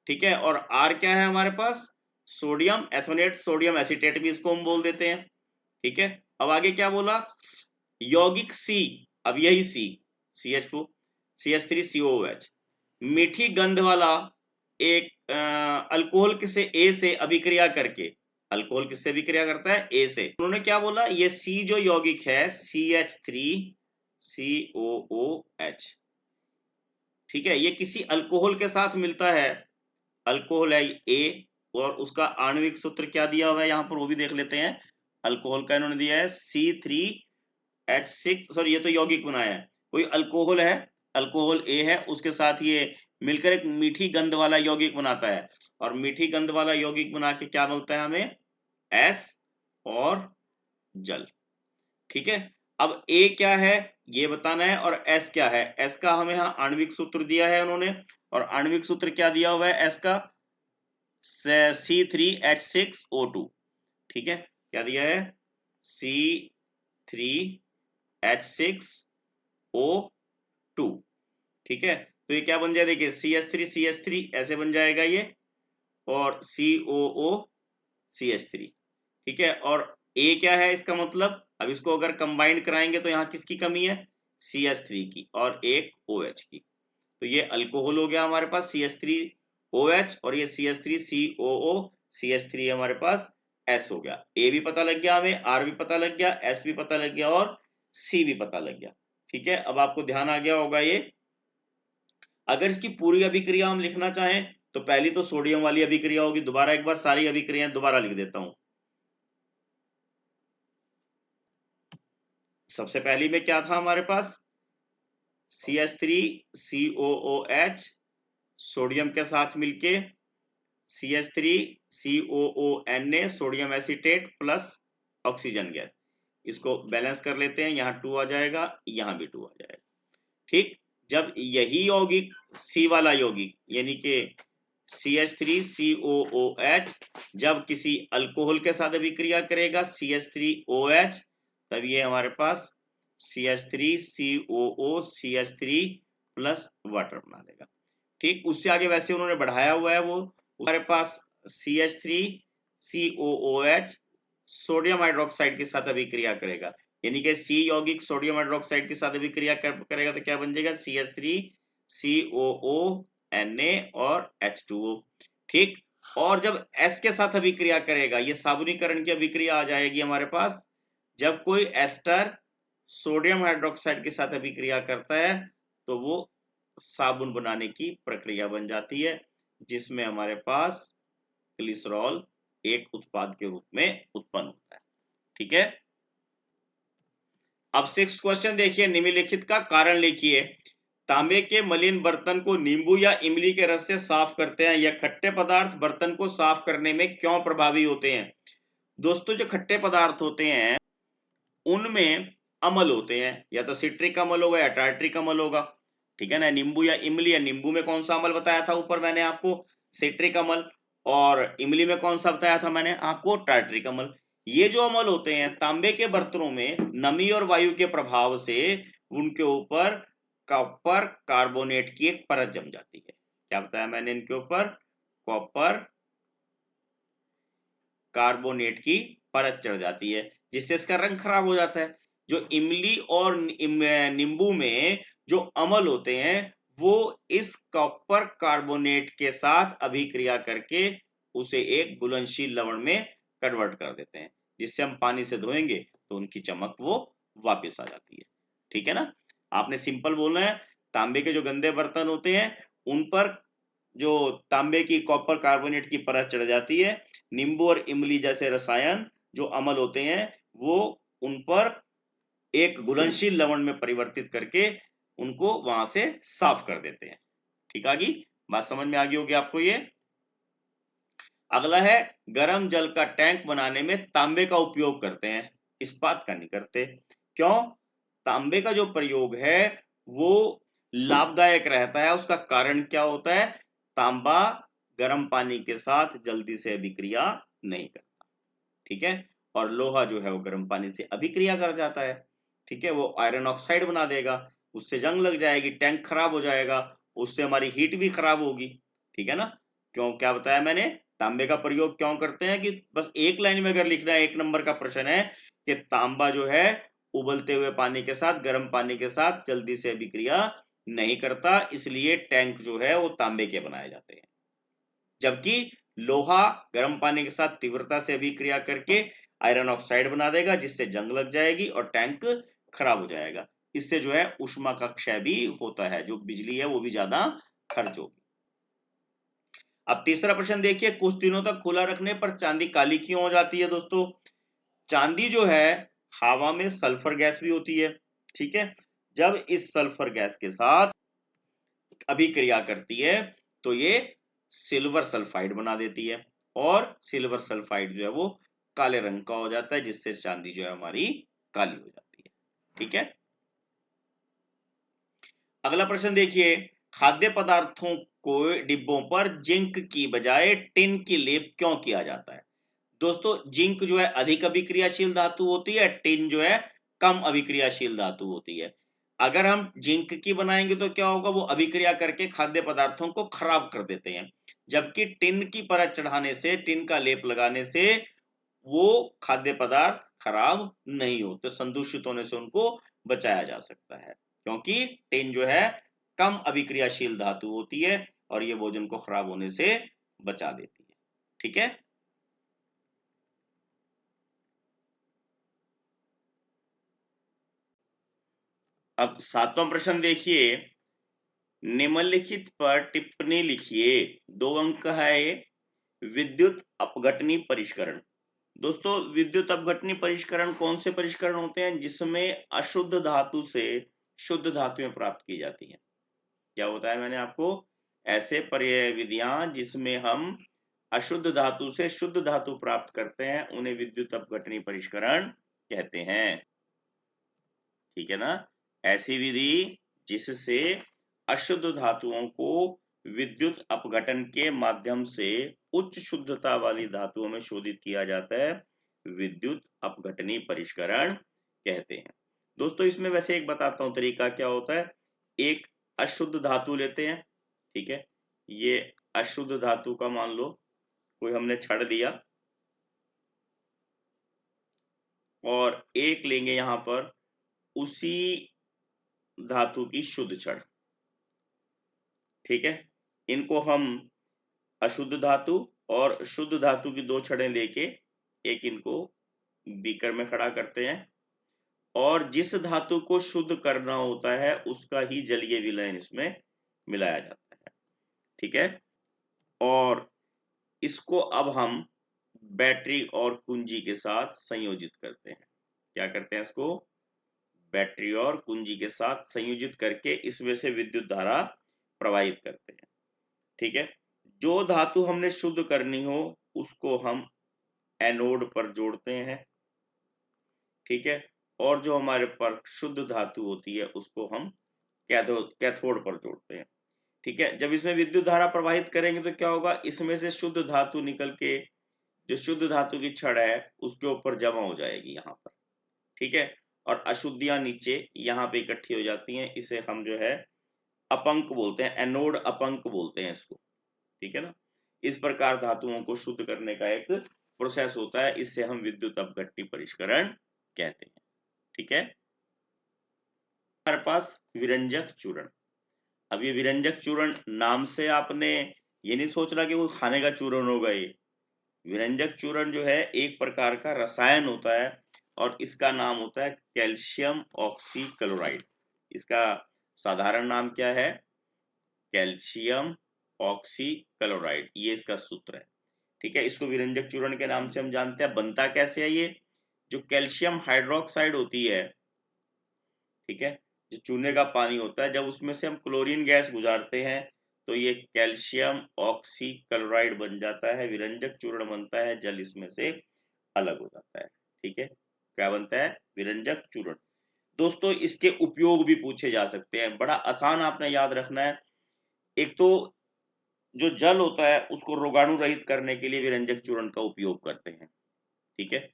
ठीक है, और R क्या है हमारे पास, सोडियम एथोनेट, सोडियम एसीटेट भी इसको हम बोल देते हैं। ठीक है, अब आगे क्या बोला, यौगिक C, अब यही C, CH2 CH3COOH, मीठी गंध वाला एक अल्कोहल किसे A से अभिक्रिया करके, अल्कोहल किससे अभिक्रिया करता है, A से। उन्होंने क्या बोला, ये C जो यौगिक है CH3COOH, ठीक है, ये किसी अल्कोहल के साथ मिलता है, अल्कोहल है A, और उसका आणविक सूत्र क्या दिया हुआ है यहाँ पर वो भी देख लेते हैं। अल्कोहल का इन्होंने दिया है C3H6, सॉरी ये तो यौगिक बनाया है, कोई अल्कोहल है, अल्कोहल A है, उसके साथ ये मिलकर एक मीठी गंध वाला यौगिक बनाता है, और मीठी गंध वाला यौगिक बना के क्या मिलता है हमें, S और जल। ठीक है, अब A क्या है ये बताना है, और S क्या है, S का हमें यहाँ आणविक सूत्र दिया है उन्होंने, और आणविक सूत्र क्या दिया हुआ है S का, C3H6O2। ठीक है, क्या दिया है, C3H6O2। ठीक है, तो ये क्या बन जाए, देखिए CH3 ऐसे बन जाएगा ये, और COO CH3। ठीक है, और A क्या है इसका मतलब, अब इसको अगर कंबाइंड कराएंगे तो यहाँ किसकी कमी है, CH3 की, और एक OH की, तो ये अल्कोहल हो गया हमारे पास CH3OH, और ये CH3COO CH3 हमारे पास S हो गया। A भी पता लग गया हमें, R भी पता लग गया, S भी पता लग गया, और C भी पता लग गया। ठीक है, अब आपको ध्यान आ गया होगा ये। अगर इसकी पूरी अभिक्रिया हम लिखना चाहें तो पहली तो सोडियम वाली अभिक्रिया होगी, दोबारा एक बार सारी अभिक्रियाएं दोबारा लिख देता हूं। सबसे पहली में क्या था हमारे पास, CH3COOH सोडियम के साथ मिलके CH3COONA sodium acetate plus oxygen gas, इसको बैलेंस कर लेते हैं, यहाँ 2 आ जाएगा, यहाँ भी 2 आ जाएगा। ठीक, जब यही यौगिक C वाला यौगिक यानी कि CH3COOH जब किसी अल्कोहल के साथ अभिक्रिया करेगा CH3OH, तब ये हमारे पास CH3COO CH3 प्लस वाटर बना देगा। ठीक, उससे आगे वैसे उन्होंने बढ़ाया हुआ है, वो हमारे पास CH3COOH सोडियम हाइड्रोक्साइड के साथ अभिक्रिया करेगा, यानी कि C यौगिक सोडियम हाइड्रोक्साइड के साथ अभिक्रिया करेगा तो क्या बन जाएगा, CH3COONA और H2O। ठीक, और जब S के साथ अभिक्रिया करेगा, ये साबुनीकरण की अभिक्रिया आ जाएगी हमारे पास, जब कोई एस्टर सोडियम हाइड्रोक्साइड के साथ अभिक्रिया करता है तो वो साबुन बनाने की प्रक्रिया बन जाती है, जिसमें हमारे पास ग्लिसरॉल एक उत्पाद के रूप में उत्पन्न होता है। ठीक है, अब 6th क्वेश्चन देखिए, निम्नलिखित का कारण लिखिए। तांबे के मलिन बर्तन को नींबू या इमली के रस से साफ करते हैं, यह खट्टे पदार्थ बर्तन को साफ करने में क्यों प्रभावी होते हैं। दोस्तों, जो खट्टे पदार्थ होते हैं उनमें अम्ल होते हैं, या तो सिट्रिक अम्ल होगा या टार्ट्रिक अम्ल होगा। ठीक है ना, नींबू या इमली, या नींबू में कौन सा अम्ल बताया था ऊपर मैंने आपको, सिट्रिक अम्ल, और इमली में कौन सा बताया था मैंने आपको, टार्ट्रिक अम्ल। ये जो अम्ल होते हैं तांबे के बर्तनों में नमी और वायु के प्रभाव से उनके ऊपर कॉपर कार्बोनेट की एक परत जम जाती है। क्या बताया मैंने, इनके ऊपर कॉपर कार्बोनेट की परत चढ़ जाती है, जिससे इसका रंग खराब हो जाता है। जो इमली और नींबू में जो अम्ल होते हैं वो इस कॉपर कार्बोनेट के साथ अभिक्रिया करके उसे एक घुलनशील लवण में कन्वर्ट कर देते हैं, जिससे हम पानी से धोएंगे तो उनकी चमक वो वापस आ जाती है। ठीक है ना, आपने सिंपल बोलना है, तांबे के जो गंदे बर्तन होते हैं उन पर जो तांबे की कॉपर कार्बोनेट की परत चढ़ जाती है, नींबू और इमली जैसे रसायन जो अम्ल होते हैं वो उन पर एक घुलनशील लवण में परिवर्तित करके उनको वहां से साफ कर देते हैं। ठीक है, बात समझ में आ गई होगी आपको ये। अगला है गर्म जल का टैंक बनाने में तांबे का उपयोग करते हैं, इस्पात का नहीं करते। क्यों? तांबे का जो प्रयोग है वो लाभदायक रहता है। उसका कारण क्या होता है? तांबा गर्म पानी के साथ जल्दी से अभिक्रिया नहीं करता, ठीक है। और लोहा जो है वो गर्म पानी से अभिक्रिया कर जाता है, ठीक है। वो आयरन ऑक्साइड बना देगा, उससे जंग लग जाएगी, टैंक खराब हो जाएगा, उससे हमारी हीट भी खराब होगी, ठीक है ना। क्यों, क्या बताया मैंने? तांबे का प्रयोग क्यों करते हैं कि बस एक लाइन में अगर लिखना है, 1 नंबर का प्रश्न है कि तांबा जो है उबलते हुए पानी के साथ, गर्म पानी के साथ जल्दी से अभिक्रिया नहीं करता, इसलिए टैंक जो है वो तांबे के बनाए जाते हैं। जबकि लोहा गर्म पानी के साथ तीव्रता से अभिक्रिया करके आयरन ऑक्साइड बना देगा, जिससे जंग लग जाएगी और टैंक खराब हो जाएगा। इससे जो है ऊष्मा का क्षय भी होता है, जो बिजली है वो भी ज्यादा खर्च होगी। अब तीसरा प्रश्न देखिए, कुछ दिनों तक खुला रखने पर चांदी काली क्यों हो जाती है? दोस्तों, चांदी जो है हवा में सल्फर गैस भी होती है, ठीक है। जब इस सल्फर गैस के साथ अभिक्रिया करती है तो ये सिल्वर सल्फाइड बना देती है, और सिल्वर सल्फाइड जो है वो काले रंग का हो जाता है, जिससे चांदी जो है हमारी काली हो जाती है, ठीक है। अगला प्रश्न देखिए, खाद्य पदार्थों को डिब्बों पर जिंक की बजाय टिन की लेप क्यों किया जाता है? दोस्तों, जिंक जो है अधिक अभिक्रियाशील धातु होती है, टिन जो है कम अभिक्रियाशील धातु होती है। अगर हम जिंक की बनाएंगे तो क्या होगा? वो अभिक्रिया करके खाद्य पदार्थों को खराब कर देते हैं, जबकि टिन की परत चढ़ाने से, टिन का लेप लगाने से वो खाद्य पदार्थ खराब नहीं होते, संदूषित होने से उनको बचाया जा सकता है, क्योंकि टिन जो है कम अभिक्रियाशील धातु होती है और ये भोजन को खराब होने से बचा देती है, ठीक है। अब 7वां प्रश्न देखिए, निम्नलिखित पर टिप्पणी लिखिए। 2 अंक का है ये। विद्युत अपघटनी परिष्करण। दोस्तों, विद्युत अपघटनी परिष्करण कौन से परिष्करण होते हैं? जिसमें अशुद्ध धातु से शुद्ध धातुएं प्राप्त की जाती हैं। क्या बताया मैंने आपको? ऐसे पर्याय विधियां जिसमें हम अशुद्ध धातु से शुद्ध धातु प्राप्त करते हैं, उन्हें विद्युत अपघटनी परिष्करण कहते हैं, ठीक है ना। ऐसी विधि जिससे अशुद्ध धातुओं को विद्युत अपघटन के माध्यम से उच्च शुद्धता वाली धातुओं में शोधित किया जाता है, विद्युत अपघटनी परिष्करण कहते हैं। दोस्तों, इसमें वैसे एक बताता हूं तरीका क्या होता है। एक अशुद्ध धातु लेते हैं, ठीक है। ये अशुद्ध धातु का मान लो कोई हमने छड़ लिया, और एक लेंगे यहां पर उसी धातु की शुद्ध छड़, ठीक है। इनको हम अशुद्ध धातु और शुद्ध धातु की 2 छड़ें लेके एक इनको बीकर में खड़ा करते हैं, और जिस धातु को शुद्ध करना होता है उसका ही जलीय विलयन इसमें मिलाया जाता है, ठीक है। और इसको अब हम बैटरी और कुंजी के साथ संयोजित करते हैं। क्या करते हैं? इसको बैटरी और कुंजी के साथ संयोजित करके इसमें से विद्युत धारा प्रवाहित करते हैं, ठीक है। जो धातु हमने शुद्ध करनी हो उसको हम एनोड पर जोड़ते हैं, ठीक है। और जो हमारे पर शुद्ध धातु होती है उसको हम कैथोड पर जोड़ते हैं, ठीक है। जब इसमें विद्युत धारा प्रवाहित करेंगे तो क्या होगा? इसमें से शुद्ध धातु निकल के जो शुद्ध धातु की छड़ है उसके ऊपर जमा हो जाएगी यहाँ पर, ठीक है। और अशुद्धियां नीचे यहाँ पे इकट्ठी हो जाती हैं, इसे हम जो है अपंक बोलते हैं, एनोड अपंक बोलते हैं इसको, ठीक है ना। इस प्रकार धातुओं को शुद्ध करने का एक प्रोसेस होता है, इससे हम विद्युत अपघटनी परिष्करण कहते हैं, ठीक है। हमारे पास विरंजक चूर्ण। अब ये विरंजक चूर्ण नाम से आपने ये नहीं सोचना कि वो खाने का चूर्ण होगा। ये विरंजक चूर्ण जो है एक प्रकार का रसायन होता है, और इसका नाम होता है कैल्शियम ऑक्सीक्लोराइड। इसका साधारण नाम क्या है? कैल्शियम ऑक्सीक्लोराइड, ये इसका सूत्र है, ठीक है। इसको विरंजक चूर्ण के नाम से हम जानते हैं। बनता कैसे है ये? जो कैल्शियम हाइड्रोक्साइड होती है, ठीक है, जो चूने का पानी होता है, जब उसमें से हम क्लोरीन गैस गुजारते हैं तो ये कैल्शियम ऑक्सीक्लोराइड बन जाता है, विरंजक चूर्ण बनता है, जल इसमें से अलग हो जाता है। ठीक है, क्या बनता है? विरंजक चूर्ण। दोस्तों इसके उपयोग भी पूछे जा सकते हैं, बड़ा आसान आपने याद रखना है। एक तो जो जल होता है उसको रोगाणु रहित करने के लिए विरंजक चूर्ण का उपयोग करते हैं। ठीक है,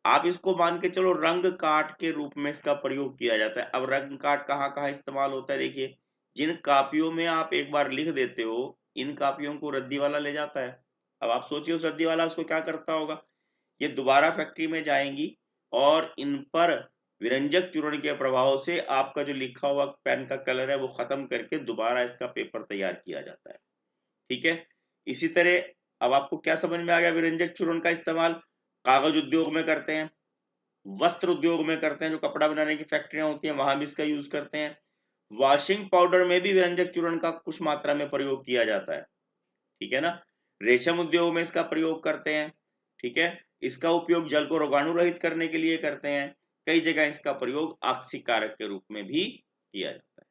आप इसको मान के चलो रंग काट के रूप में इसका प्रयोग किया जाता है। अब रंग काट कहाँ कहाँ इस्तेमाल होता है, देखिए जिन कापियों में आप एक बार लिख देते हो, इन कापियों को रद्दी वाला ले जाता है। अब आप सोचिए उस रद्दी वाला उसको क्या करता होगा, ये दोबारा फैक्ट्री में जाएंगी और इन पर विरंजक चूर्ण के प्रभाव से आपका जो लिखा हुआ पेन का कलर है वो खत्म करके दोबारा इसका पेपर तैयार किया जाता है। ठीक है, इसी तरह अब आपको क्या समझ में आ गया, विरंजक चूर्ण का इस्तेमाल कागज उद्योग में करते हैं, वस्त्र उद्योग में करते हैं, जो कपड़ा बनाने की फैक्ट्रियां होती हैं वहां भी इसका यूज करते हैं, वॉशिंग पाउडर में भी विरंजक चूर्ण का कुछ मात्रा में प्रयोग किया जाता है। ठीक है ना, रेशम उद्योग में इसका प्रयोग करते हैं। ठीक है, इसका उपयोग जल को रोगाणु रहित करने के लिए करते हैं, कई जगह इसका प्रयोग ऑक्सीकारक के रूप में भी किया जाता है।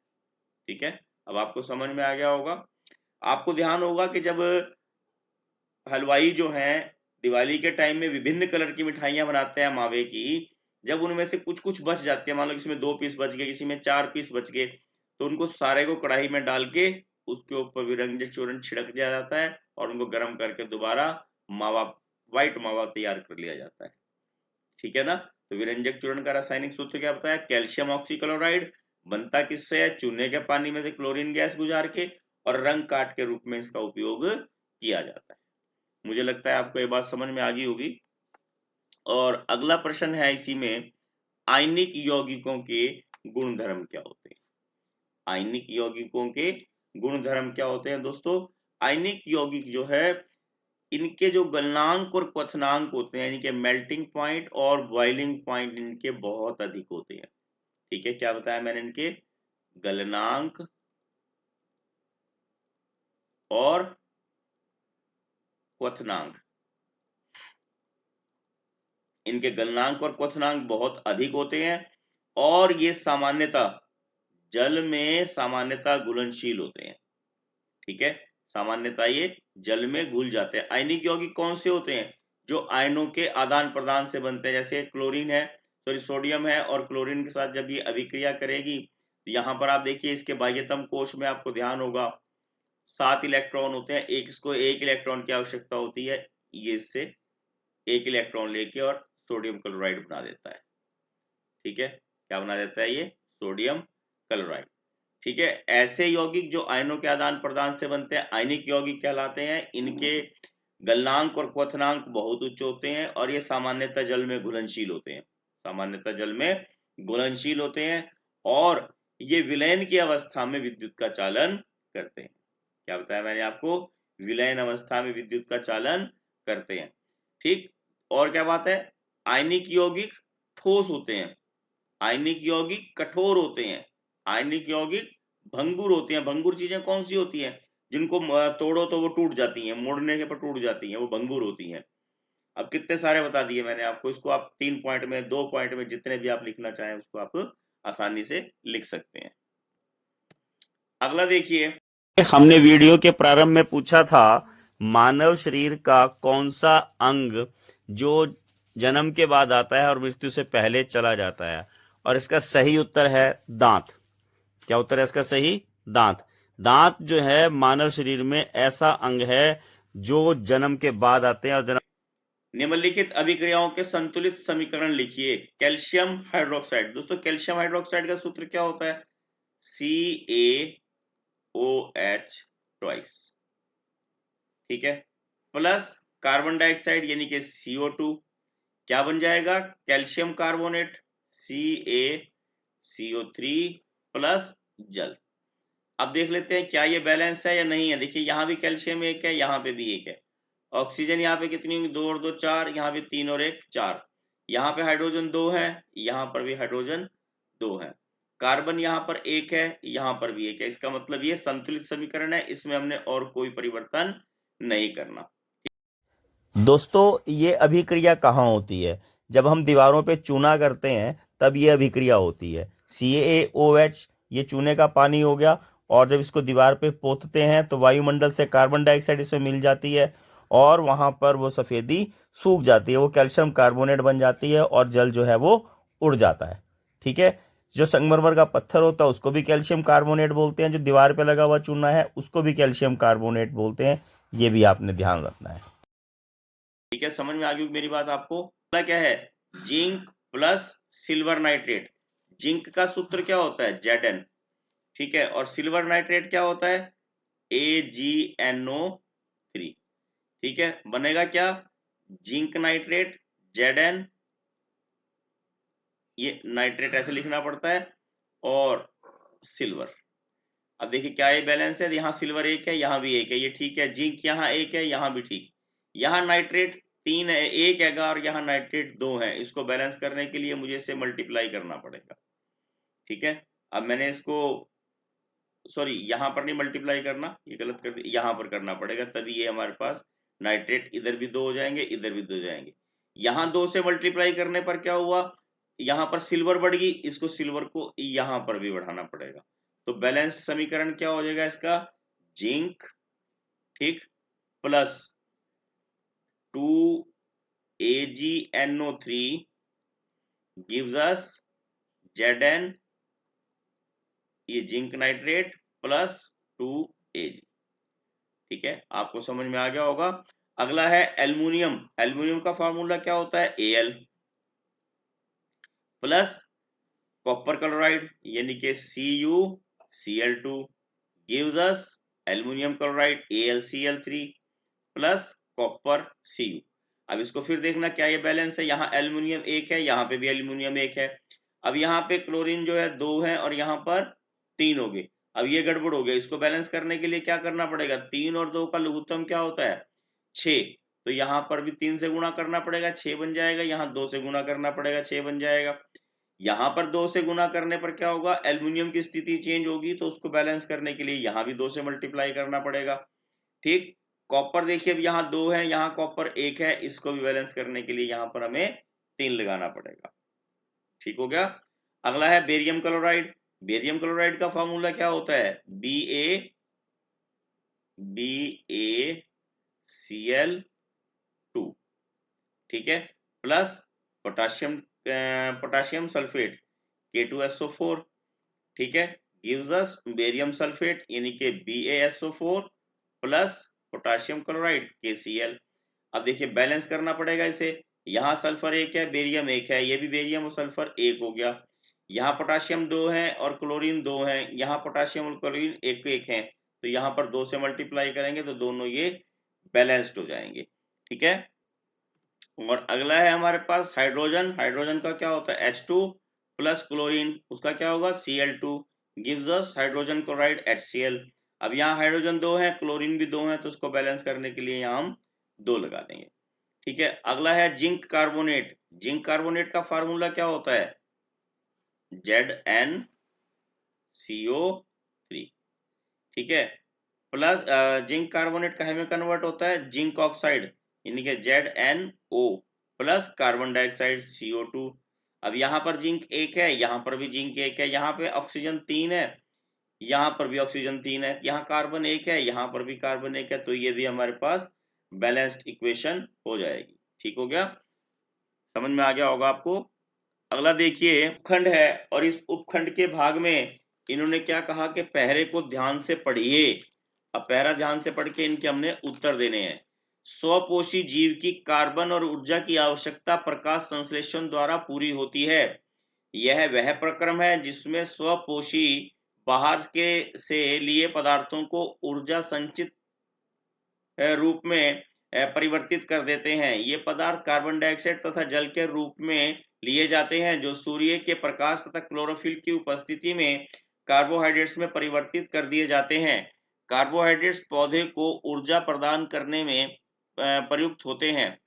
ठीक है, अब आपको समझ में आ गया होगा। आपको ध्यान होगा कि जब हलवाई जो हैं दिवाली के टाइम में विभिन्न कलर की मिठाइयां बनाते हैं मावे की, जब उनमें से कुछ कुछ बच जाती है, मान लो किसी में 2 पीस बच गए, किसी में 4 पीस बच गए, तो उनको सारे को कढ़ाई में डाल के उसके ऊपर विरंजक चूर्ण छिड़क दिया जाता है और उनको गर्म करके दोबारा मावा, व्हाइट मावा तैयार कर लिया जाता है। ठीक है ना, तो विरंजक चूर्ण का रासायनिक सूत्र क्या बताया, कैल्शियम ऑक्सीक्लोराइड। बनता किससे है, चूने के पानी में से क्लोरीन गैस गुजार के, और रंग काट के रूप में इसका उपयोग किया जाता है। मुझे लगता है आपको ये बात समझ में आ गई होगी। और अगला प्रश्न है इसी में, आयनिक यौगिकों के गुणधर्म क्या होते हैं? आयनिक यौगिकों के गुणधर्म क्या होते हैं दोस्तों? आयनिक यौगिक जो है इनके जो गलनांक और क्वथनांक होते हैं, इनके मेल्टिंग पॉइंट और बॉइलिंग पॉइंट इनके बहुत अधिक होते हैं। ठीक है, क्या बताया मैंने, इनके गलनांक और क्वथनांक, इनके गलनांक और क्वथनांक बहुत अधिक होते हैं और ये सामान्यतः जल में सामान्यतः घुलनशील होते हैं। ठीक है, सामान्यतः ये जल में घुल जाते हैं। आयनिक यौगिक कौन से होते हैं? जो आयनों के आदान प्रदान से बनते हैं, जैसे क्लोरीन है, सॉरी सोडियम है, और क्लोरीन के साथ जब ये अभिक्रिया करेगी, यहां पर आप देखिए इसके बाह्यतम कोश में आपको ध्यान होगा 7 इलेक्ट्रॉन होते हैं, एक इसको 1 इलेक्ट्रॉन की आवश्यकता होती है, ये इससे 1 इलेक्ट्रॉन लेके और सोडियम क्लोराइड बना देता है। ठीक है, क्या बना देता है ये? Sodium chloride. ठीक है, ऐसे यौगिक जो आयनों के आदान प्रदान से बनते हैं आयनिक यौगिक कहलाते हैं। इनके गलनांक और क्वथनांक बहुत उच्च होते हैं और ये सामान्यतः जल में घुलनशील होते हैं, सामान्यतः जल में घुलनशील होते हैं, और ये विलयन की अवस्था में विद्युत का चालन करते हैं। क्या बताया मैंने आपको? विलयन अवस्था में विद्युत का चालन करते हैं। ठीक, और क्या बात है, आयनिक यौगिक ठोस होते हैं, आयनिक यौगिक कठोर होते हैं, आयनिक यौगिक भंगुर होते हैं। भंगुर चीजें कौन सी होती हैं? जिनको तोड़ो तो वो टूट जाती हैं, मोड़ने के पर टूट जाती हैं, वो भंगुर होती हैं। अब कितने सारे बता दिए मैंने आपको, इसको आप 3 पॉइंट में, 2 पॉइंट में, जितने भी आप लिखना चाहें उसको आप आसानी से लिख सकते हैं। अगला देखिए, हमने वीडियो के प्रारंभ में पूछा था मानव शरीर का कौन सा अंग जो जन्म के बाद आता है और मृत्यु से पहले चला जाता है, और इसका सही उत्तर है दांत। क्या उत्तर है इसका सही? दांत। दांत जो है मानव शरीर में ऐसा अंग है जो जन्म के बाद आते हैं और जन्म निम्नलिखित अभिक्रियाओं के संतुलित समीकरण लिखिए। कैल्शियम हाइड्रोक्साइड, दोस्तों कैल्शियम हाइड्रोक्साइड का सूत्र क्या होता है? CaOH twice. ठीक है, प्लस कार्बन डाइऑक्साइड यानी कि CO2, क्या बन जाएगा? कैल्शियम कार्बोनेट CaCO3 प्लस जल। अब देख लेते हैं क्या ये बैलेंस है या नहीं है। देखिए यहाँ भी कैल्शियम एक है, यहाँ पे भी एक है। ऑक्सीजन यहाँ पे कितनी होगी? 2 और 2 4, यहाँ पे 3 और 1 4, यहाँ पे हाइड्रोजन 2 है, यहाँ पर भी हाइड्रोजन 2 है, कार्बन यहाँ पर 1 है, यहाँ पर भी 1 है। इसका मतलब ये संतुलित समीकरण है, इसमें हमने और कोई परिवर्तन नहीं करना। दोस्तों ये अभिक्रिया कहाँ होती है? जब हम दीवारों पे चूना करते हैं तब ये अभिक्रिया होती है। CaOH ये चूने का पानी हो गया, और जब इसको दीवार पे पोतते हैं तो वायुमंडल से कार्बन डाइऑक्साइड इसमें मिल जाती है और वहां पर वो सफेदी सूख जाती है, वो कैल्शियम कार्बोनेट बन जाती है और जल जो है वो उड़ जाता है। ठीक है। जो संगमरमर का पत्थर होता है उसको भी कैल्शियम कार्बोनेट बोलते हैं, जो दीवार पे लगा हुआ चूना है उसको भी कैल्शियम कार्बोनेट बोलते हैं। ये भी आपने ध्यान रखना है। ठीक है, समझ में आ गई मेरी बात आपको? क्या है? Zinc plus silver nitrate. Zinc का सूत्र क्या होता है? Zn। ठीक है, और सिल्वर नाइट्रेट क्या होता है? AgNO3। ठीक है, बनेगा क्या? जिंक नाइट्रेट Zn, ये नाइट्रेट ऐसे लिखना पड़ता है, और सिल्वर। अब देखिए क्या ये बैलेंस है, यहाँ सिल्वर एक है, यहाँ भी एक है, ये ठीक है। जिंक यहाँ एक है, यहाँ भी ठीक। यहाँ नाइट्रेट 3 है, एक हैगा, और यहाँ नाइट्रेट 2 है। इसको बैलेंस करने के लिए मुझे इससे मल्टीप्लाई करना पड़ेगा। ठीक है, अब मैंने इसको, सॉरी यहाँ पर नहीं मल्टीप्लाई करना, ये गलत कर दिया, यहाँ पर करना पड़ेगा, तभी ये हमारे पास नाइट्रेट इधर भी 2 हो जाएंगे, इधर भी 2 हो जाएंगे। यहाँ 2 से मल्टीप्लाई करने पर क्या हुआ, यहाँ पर सिल्वर बढ़ गई, इसको सिल्वर को यहाँ पर भी बढ़ाना पड़ेगा। तो बैलेंस्ड समीकरण क्या हो जाएगा इसका? जिंक, ठीक, plus 2AgNO3 gives us Zn, ये जिंक नाइट्रेट, प्लस 2Ag। ठीक है, आपको समझ में आ गया होगा। अगला है एल्युमिनियम। एल्युमिनियम का फार्मूला क्या होता है? Al प्लस कॉपर क्लोराइड यानी कि CuCl2 gives us aluminium chloride AlCl3 plus copper Cu। अब इसको फिर देखना क्या ये बैलेंस है, यहाँ एल्युमिनियम एक है, यहाँ पे भी एल्युमिनियम एक है। अब यहाँ पे क्लोरीन जो है 2 है और यहाँ पर 3 हो गए। अब ये गड़बड़ हो गया, इसको बैलेंस करने के लिए क्या करना पड़ेगा? 3 और 2 का लघुत्तम क्या होता है? 6। तो यहाँ पर भी 3 से गुणा करना पड़ेगा, 6 बन जाएगा। यहाँ 2 से गुणा करना पड़ेगा, 6 बन जाएगा। यहाँ पर 2 से गुणा करने पर क्या होगा? एल्युमिनियम की स्थिति चेंज होगी, तो उसको बैलेंस करने के लिए यहाँ भी 2 से मल्टीप्लाई करना पड़ेगा। ठीक। कॉपर देखिए अब यहाँ 2 है, यहाँ कॉपर 1 है, इसको भी बैलेंस करने के लिए यहाँ पर हमें 3 लगाना पड़ेगा। ठीक हो गया। अगला है बेरियम क्लोराइड। बेरियम क्लोराइड का फॉर्मूला क्या होता है? BaCl2। ठीक है, प्लस पोटाशियम सल्फेट K2SO4। ठीक है, गिव्स अस बेरियम सल्फेट यानी कि BaSO4 plus potassium chloride KCl। अब देखिए बैलेंस करना पड़ेगा इसे। यहाँ सल्फर 1 है, बेरियम 1 है, ये भी बेरियम और सल्फर 1 हो गया। यहाँ पोटाशियम 2 है और क्लोरीन 2 है, यहाँ पोटाशियम और क्लोरीन 1 है, तो यहाँ पर 2 से मल्टीप्लाई करेंगे तो दोनों ये बैलेंस्ड हो जाएंगे। ठीक है, और अगला है हमारे पास हाइड्रोजन। हाइड्रोजन का क्या होता है? H2 प्लस क्लोरीन, उसका क्या होगा? Cl2 gives us hydrogen chloride HCl। अब यहाँ हाइड्रोजन 2 है, क्लोरीन भी 2 है, तो उसको बैलेंस करने के लिए यहाँ हम 2 लगा देंगे। ठीक है, अगला है जिंक कार्बोनेट। जिंक कार्बोनेट का फार्मूला क्या होता है? ZnCO3। ठीक है, प्लस जिंक कार्बोनेट काहे में कन्वर्ट होता है? जिंक ऑक्साइड यानी कि ZnO plus carbon dioxide CO2। अब यहाँ पर जिंक 1 है, यहाँ पर भी जिंक 1 है, यहाँ पे ऑक्सीजन 3 है, यहाँ पर भी ऑक्सीजन 3 है, यहाँ कार्बन 1 है, यहाँ पर भी कार्बन 1 है, तो ये भी हमारे पास बैलेंस्ड इक्वेशन हो जाएगी। ठीक हो गया, समझ में आ गया होगा आपको। अगला देखिए उपखंड है, और इस उपखंड के भाग में इन्होंने क्या कहा कि पहरे को ध्यान से पढ़िए। अब पहरा ध्यान से पढ़ के इनके हमने उत्तर देने हैं। स्वपोषी जीव की कार्बन और ऊर्जा की आवश्यकता प्रकाश संश्लेषण द्वारा पूरी होती है। यह वह प्रक्रम है जिसमें स्वपोषी बाहर के से लिए पदार्थों को ऊर्जा संचित रूप में परिवर्तित कर देते हैं। ये पदार्थ कार्बन डाइऑक्साइड तथा जल के रूप में लिए जाते हैं, जो सूर्य के प्रकाश तथा क्लोरोफिल की उपस्थिति में कार्बोहाइड्रेट्स में परिवर्तित कर दिए जाते हैं। कार्बोहाइड्रेट्स पौधे को ऊर्जा प्रदान करने में प्रयुक्त होते हैं।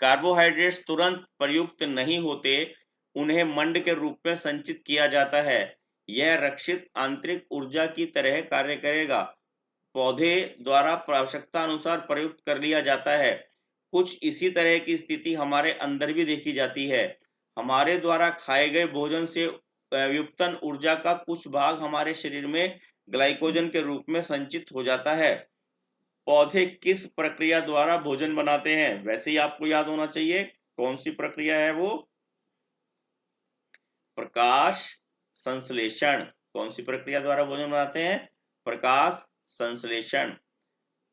कार्बोहाइड्रेट्स तुरंत प्रयुक्त नहीं होते, उन्हें मंड के रूप में संचित किया जाता है। यह रक्षित आंतरिक ऊर्जा की तरह कार्य करेगा, पौधे द्वारा आवश्यकता अनुसार प्रयुक्त कर लिया जाता है। कुछ इसी तरह की स्थिति हमारे अंदर भी देखी जाती है। हमारे द्वारा खाए गए भोजन से व्युत्पन्न ऊर्जा का कुछ भाग हमारे शरीर में ग्लाइकोजन के रूप में संचित हो जाता है। पौधे किस प्रक्रिया द्वारा भोजन बनाते हैं? वैसे ही आपको याद होना चाहिए कौन सी प्रक्रिया है वो, प्रकाश संश्लेषण। कौन सी प्रक्रिया द्वारा भोजन बनाते हैं? प्रकाश संश्लेषण।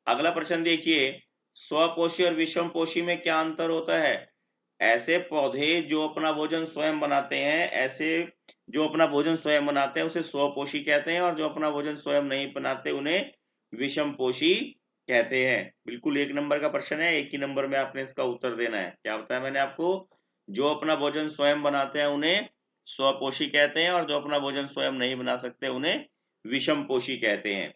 अगला प्रश्न देखिए, स्वपोषी और विषमपोषी में क्या अंतर होता है? ऐसे पौधे जो अपना भोजन स्वयं बनाते हैं, ऐसे जो अपना भोजन स्वयं बनाते हैं उसे स्वपोषी कहते हैं, और जो अपना भोजन स्वयं नहीं बनाते उन्हें विषमपोषी कहते हैं। बिल्कुल 1 नंबर का प्रश्न है, 1 ही नंबर में आपने इसका उत्तर देना है। क्या बताया मैंने आपको? जो अपना भोजन स्वयं बनाते हैं उन्हें स्वपोषी कहते हैं, और जो अपना भोजन स्वयं नहीं बना सकते उन्हें विषमपोषी कहते हैं।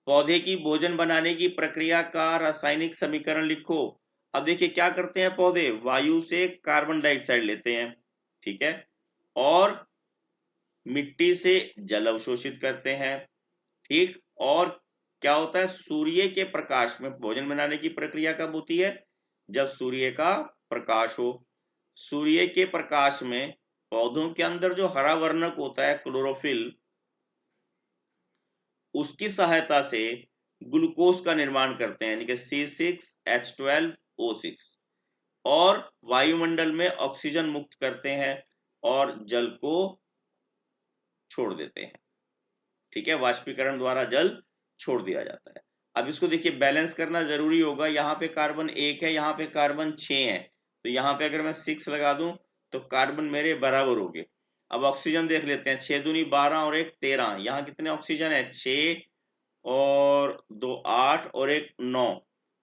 पौधे की भोजन बनाने की प्रक्रिया का रासायनिक समीकरण लिखो। अब देखिए क्या करते हैं पौधे, वायु से कार्बन डाइऑक्साइड लेते हैं, ठीक है, और मिट्टी से जल अवशोषित करते हैं, ठीक। और क्या होता है, सूर्य के प्रकाश में भोजन बनाने की प्रक्रिया कब होती है? जब सूर्य का प्रकाश हो। सूर्य के प्रकाश में पौधों के अंदर जो हरा वर्णक होता है क्लोरोफिल, उसकी सहायता से ग्लूकोज का निर्माण करते हैं, यानी कि C6H12O6, और वायुमंडल में ऑक्सीजन मुक्त करते हैं और जल को छोड़ देते हैं, ठीक है, वाष्पीकरण द्वारा जल छोड़ दिया जाता है। अब इसको देखिए बैलेंस करना जरूरी होगा। यहाँ पे कार्बन 1 है, यहाँ पे कार्बन 6 है, तो यहाँ पे अगर मैं 6 लगा दूं तो कार्बन मेरे बराबर हो गए। अब ऑक्सीजन देख लेते हैं, 6 दूनी 12 और 1 13, यहाँ कितने ऑक्सीजन है? 6 और 2 8 और 1 9,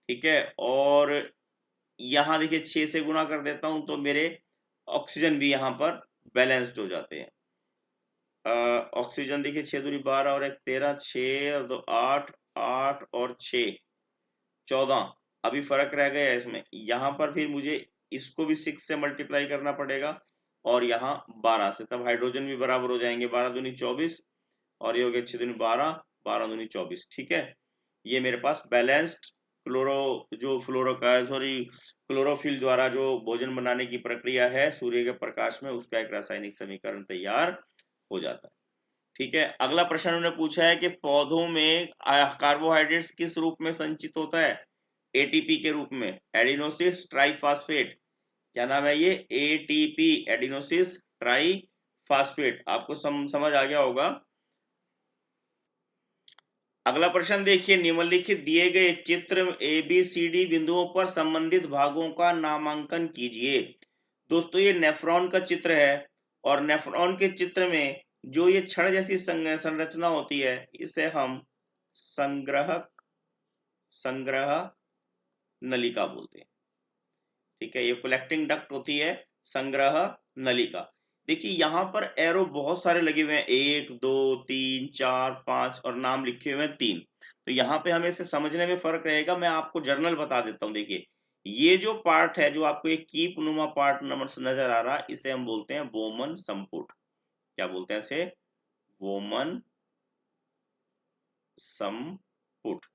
ठीक है। और यहाँ देखिए 6 से गुणा कर देता हूं तो मेरे ऑक्सीजन भी यहाँ पर बैलेंस्ड हो जाते हैं। ऑक्सीजन देखिए 6 दूनी 12 और 1 13, 6 और 2 8, 8 और 6 14। अभी फर्क रह गया है इसमें, यहाँ पर फिर मुझे इसको भी 6 से मल्टीप्लाई करना पड़ेगा और यहाँ 12 से, तब हाइड्रोजन भी बराबर हो जाएंगे। 12 दूनी 24 और ये हो गया 6 दूनी 12, 12 दूनी 24, ठीक है। ये मेरे पास बैलेंस्ड क्लोरोफिल द्वारा जो भोजन बनाने की प्रक्रिया है सूर्य के प्रकाश में, उसका एक रासायनिक समीकरण तैयार हो जाता है, ठीक है। अगला प्रश्न उन्होंने पूछा है कि पौधों में कार्बोहाइड्रेट्स किस रूप में संचित होता है? एटीपी के रूप में, एडिनोसिस ट्राइफॉस्फेट। क्या नाम है ये? ATP, adenosine triphosphate. आपको समझ आ गया होगा। अगला प्रश्न देखिए, निम्नलिखित दिए गए चित्र ABCD बिंदुओं पर संबंधित भागों का नामांकन कीजिए। दोस्तों ये नेफ्रॉन का चित्र है, और नेफ्रॉन के चित्र में जो ये छड़ जैसी संरचना होती है इसे हम संग्रह नलिका बोलते हैं, ठीक है। ये कलेक्टिंग डक्ट होती है, संग्रह नलिका। देखिए यहाँ पर एरो बहुत सारे लगे हुए हैं, 1 2 3 4 5 और नाम लिखे हुए हैं 3। तो यहाँ पे हमें इसे समझने में फर्क रहेगा। मैं आपको जर्नल बता देता हूँ। देखिए ये जो पार्ट है, जो आपको एक कीप नुमा पार्ट नजर आ रहा है, इसे हम बोलते हैं वोमन संपुट। क्या बोलते हैं इसे? वोमन संपुट,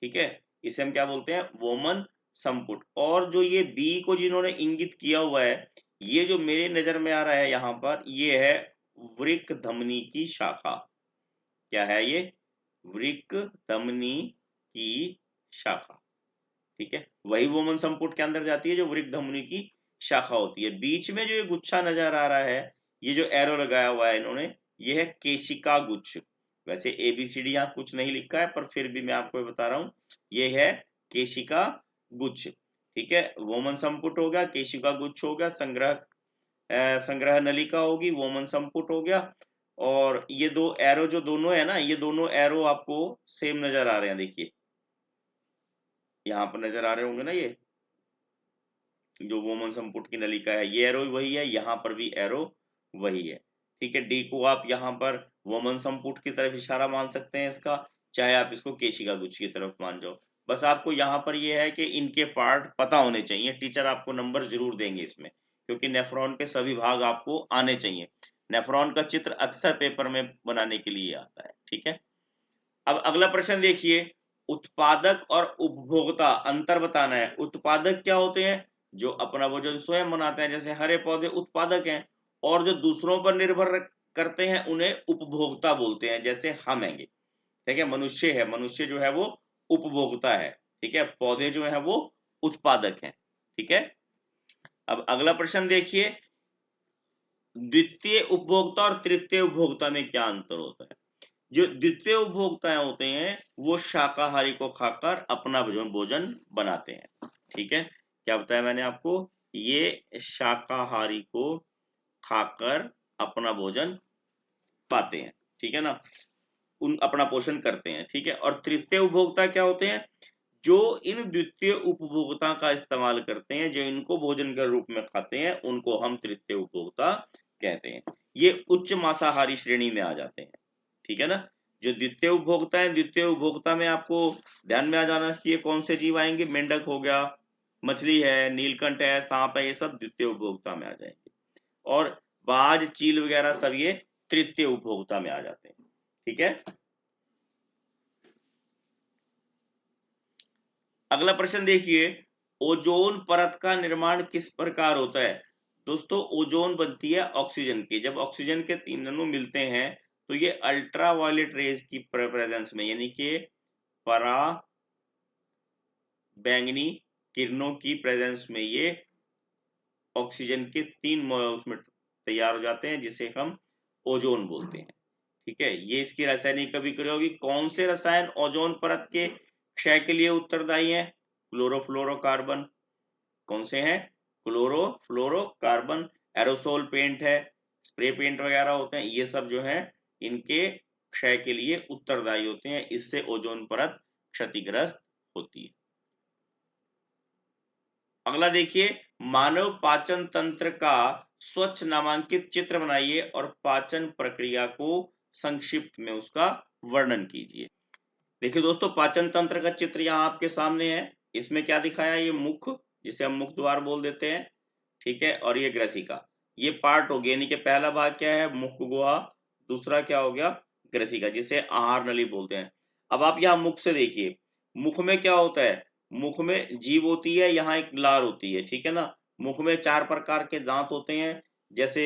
ठीक है। इसे हम क्या बोलते हैं? वोमन संपुट। और जो ये बी को जिन्होंने इंगित किया हुआ है, ये जो मेरे नजर में आ रहा है यहाँ पर, ये है वृक्क धमनी की शाखा। क्या है ये? वृक्क धमनी की शाखा, ठीक है। वही वोमन संपुट के अंदर जाती है जो वृक्क धमनी की शाखा होती है। बीच में जो ये गुच्छा नजर आ रहा है, ये जो एरो लगाया हुआ है इन्होंने, ये है केशिका गुच्छ। वैसे ABCD यहाँ कुछ नहीं लिखा है, पर फिर भी मैं आपको बता रहा हूँ, ये है केशिका गुच्छ, ठीक है। वोमन संपुट हो गया, केशिका गुच्छ हो गया, संग्रह नलिका होगी, वोमन संपुट हो गया। और ये दो एरो जो दोनों है ना, ये दोनों एरो आपको सेम नजर आ रहे हैं। देखिए यहाँ पर नजर आ रहे होंगे ना, ये जो वोमन संपुट की नलिका है, ये एरो वही है, यहाँ पर भी एरो वही है, ठीक है। डी को आप यहाँ पर वोमन संपुट की तरफ इशारा मान सकते हैं इसका, चाहे आप इसको केशिका गुच्छ की तरफ मान जाओ। बस आपको यहाँ पर ये है कि इनके पार्ट पता होने चाहिए। टीचर आपको नंबर जरूर देंगे इसमें, क्योंकि नेफ्रॉन के सभी भाग आपको आने चाहिए। नेफ्रॉन का चित्र अक्सर पेपर में बनाने के लिए आता है, ठीक है। अब अगला प्रश्न देखिए, उत्पादक और उपभोक्ता अंतर बताना है। उत्पादक क्या होते हैं? जो अपना भोजन स्वयं बनाते हैं, जैसे हरे पौधे उत्पादक हैं। और जो दूसरों पर निर्भर करते हैं उन्हें उपभोक्ता बोलते हैं, जैसे हम हैंगे, ठीक है। मनुष्य है, मनुष्य जो है वो उपभोक्ता है, ठीक है। पौधे जो है वो उत्पादक हैं, ठीक है। अब अगला प्रश्न देखिए, द्वितीय उपभोक्ता और तृतीय उपभोक्ता में क्या अंतर होता है। जो द्वितीय उपभोक्ता होते हैं वो शाकाहारी को खाकर अपना भोजन बनाते हैं, ठीक है। क्या बताया मैंने आपको, ये शाकाहारी को खाकर अपना भोजन पाते हैं, ठीक है ना, उन अपना पोषण करते हैं, ठीक है। और तृतीय उपभोक्ता क्या होते हैं, जो इन द्वितीय उपभोक्ता का इस्तेमाल करते हैं, जो इनको भोजन के रूप में खाते हैं, उनको हम तृतीय उपभोक्ता कहते हैं। ये उच्च मांसाहारी श्रेणी में आ जाते हैं, ठीक है ना। जो द्वितीय उपभोक्ता है, द्वितीय उपभोक्ता में आपको ध्यान में आ जाना चाहिए कौन से जीव आएंगे, मेंढक हो गया, मछली है, नीलकंठ है, सांप है, ये सब द्वितीय उपभोक्ता में आ जाएंगे। और बाज, चील वगैरह सब ये तृतीय उपभोक्ता में आ जाते हैं, ठीक है। अगला प्रश्न देखिए, ओजोन परत का निर्माण किस प्रकार होता है। दोस्तों, ओजोन बनती है ऑक्सीजन की, जब ऑक्सीजन के तीन अणु मिलते हैं तो ये अल्ट्रा वायलेट रेज की प्रेजेंस में, यानी कि परा बैंगनी किरणों की प्रेजेंस में ये ऑक्सीजन के तीन उसमें तैयार हो जाते हैं, जिसे हम ओजोन बोलते हैं, ठीक है। ये इसकी रासायनिक अभिक्रिया होगी। कौन से रसायन ओजोन परत के क्षय के लिए उत्तरदायी हैं, क्लोरोफ्लोरोकार्बन। कौन से हैं, क्लोरोफ्लोरोकार्बन। एरोसोल पेंट है, स्प्रे पेंट वगैरह होते हैं, ये सब जो है इनके क्षय के लिए उत्तरदायी होते हैं, इससे ओजोन परत क्षतिग्रस्त होती है। अगला देखिए, मानव पाचन तंत्र का स्वच्छ नामांकित चित्र बनाइए और पाचन प्रक्रिया को संक्षिप्त में उसका वर्णन कीजिए। देखिए दोस्तों, पाचन तंत्र का चित्र यहाँ आपके सामने है। इसमें क्या दिखाया, ये मुख, जिसे हम मुख द्वार बोल देते हैं, ठीक है। और ये ग्रसिका, ये पार्ट हो गया, यानी कि पहला भाग क्या है, मुख गुहा, दूसरा क्या हो गया, ग्रसिका, जिसे आहार नली बोलते हैं। अब आप यहाँ मुख से देखिए, मुख में क्या होता है, मुख में जीभ होती है, यहाँ एक लार होती है, ठीक है ना। मुख में 4 प्रकार के दांत होते हैं, जैसे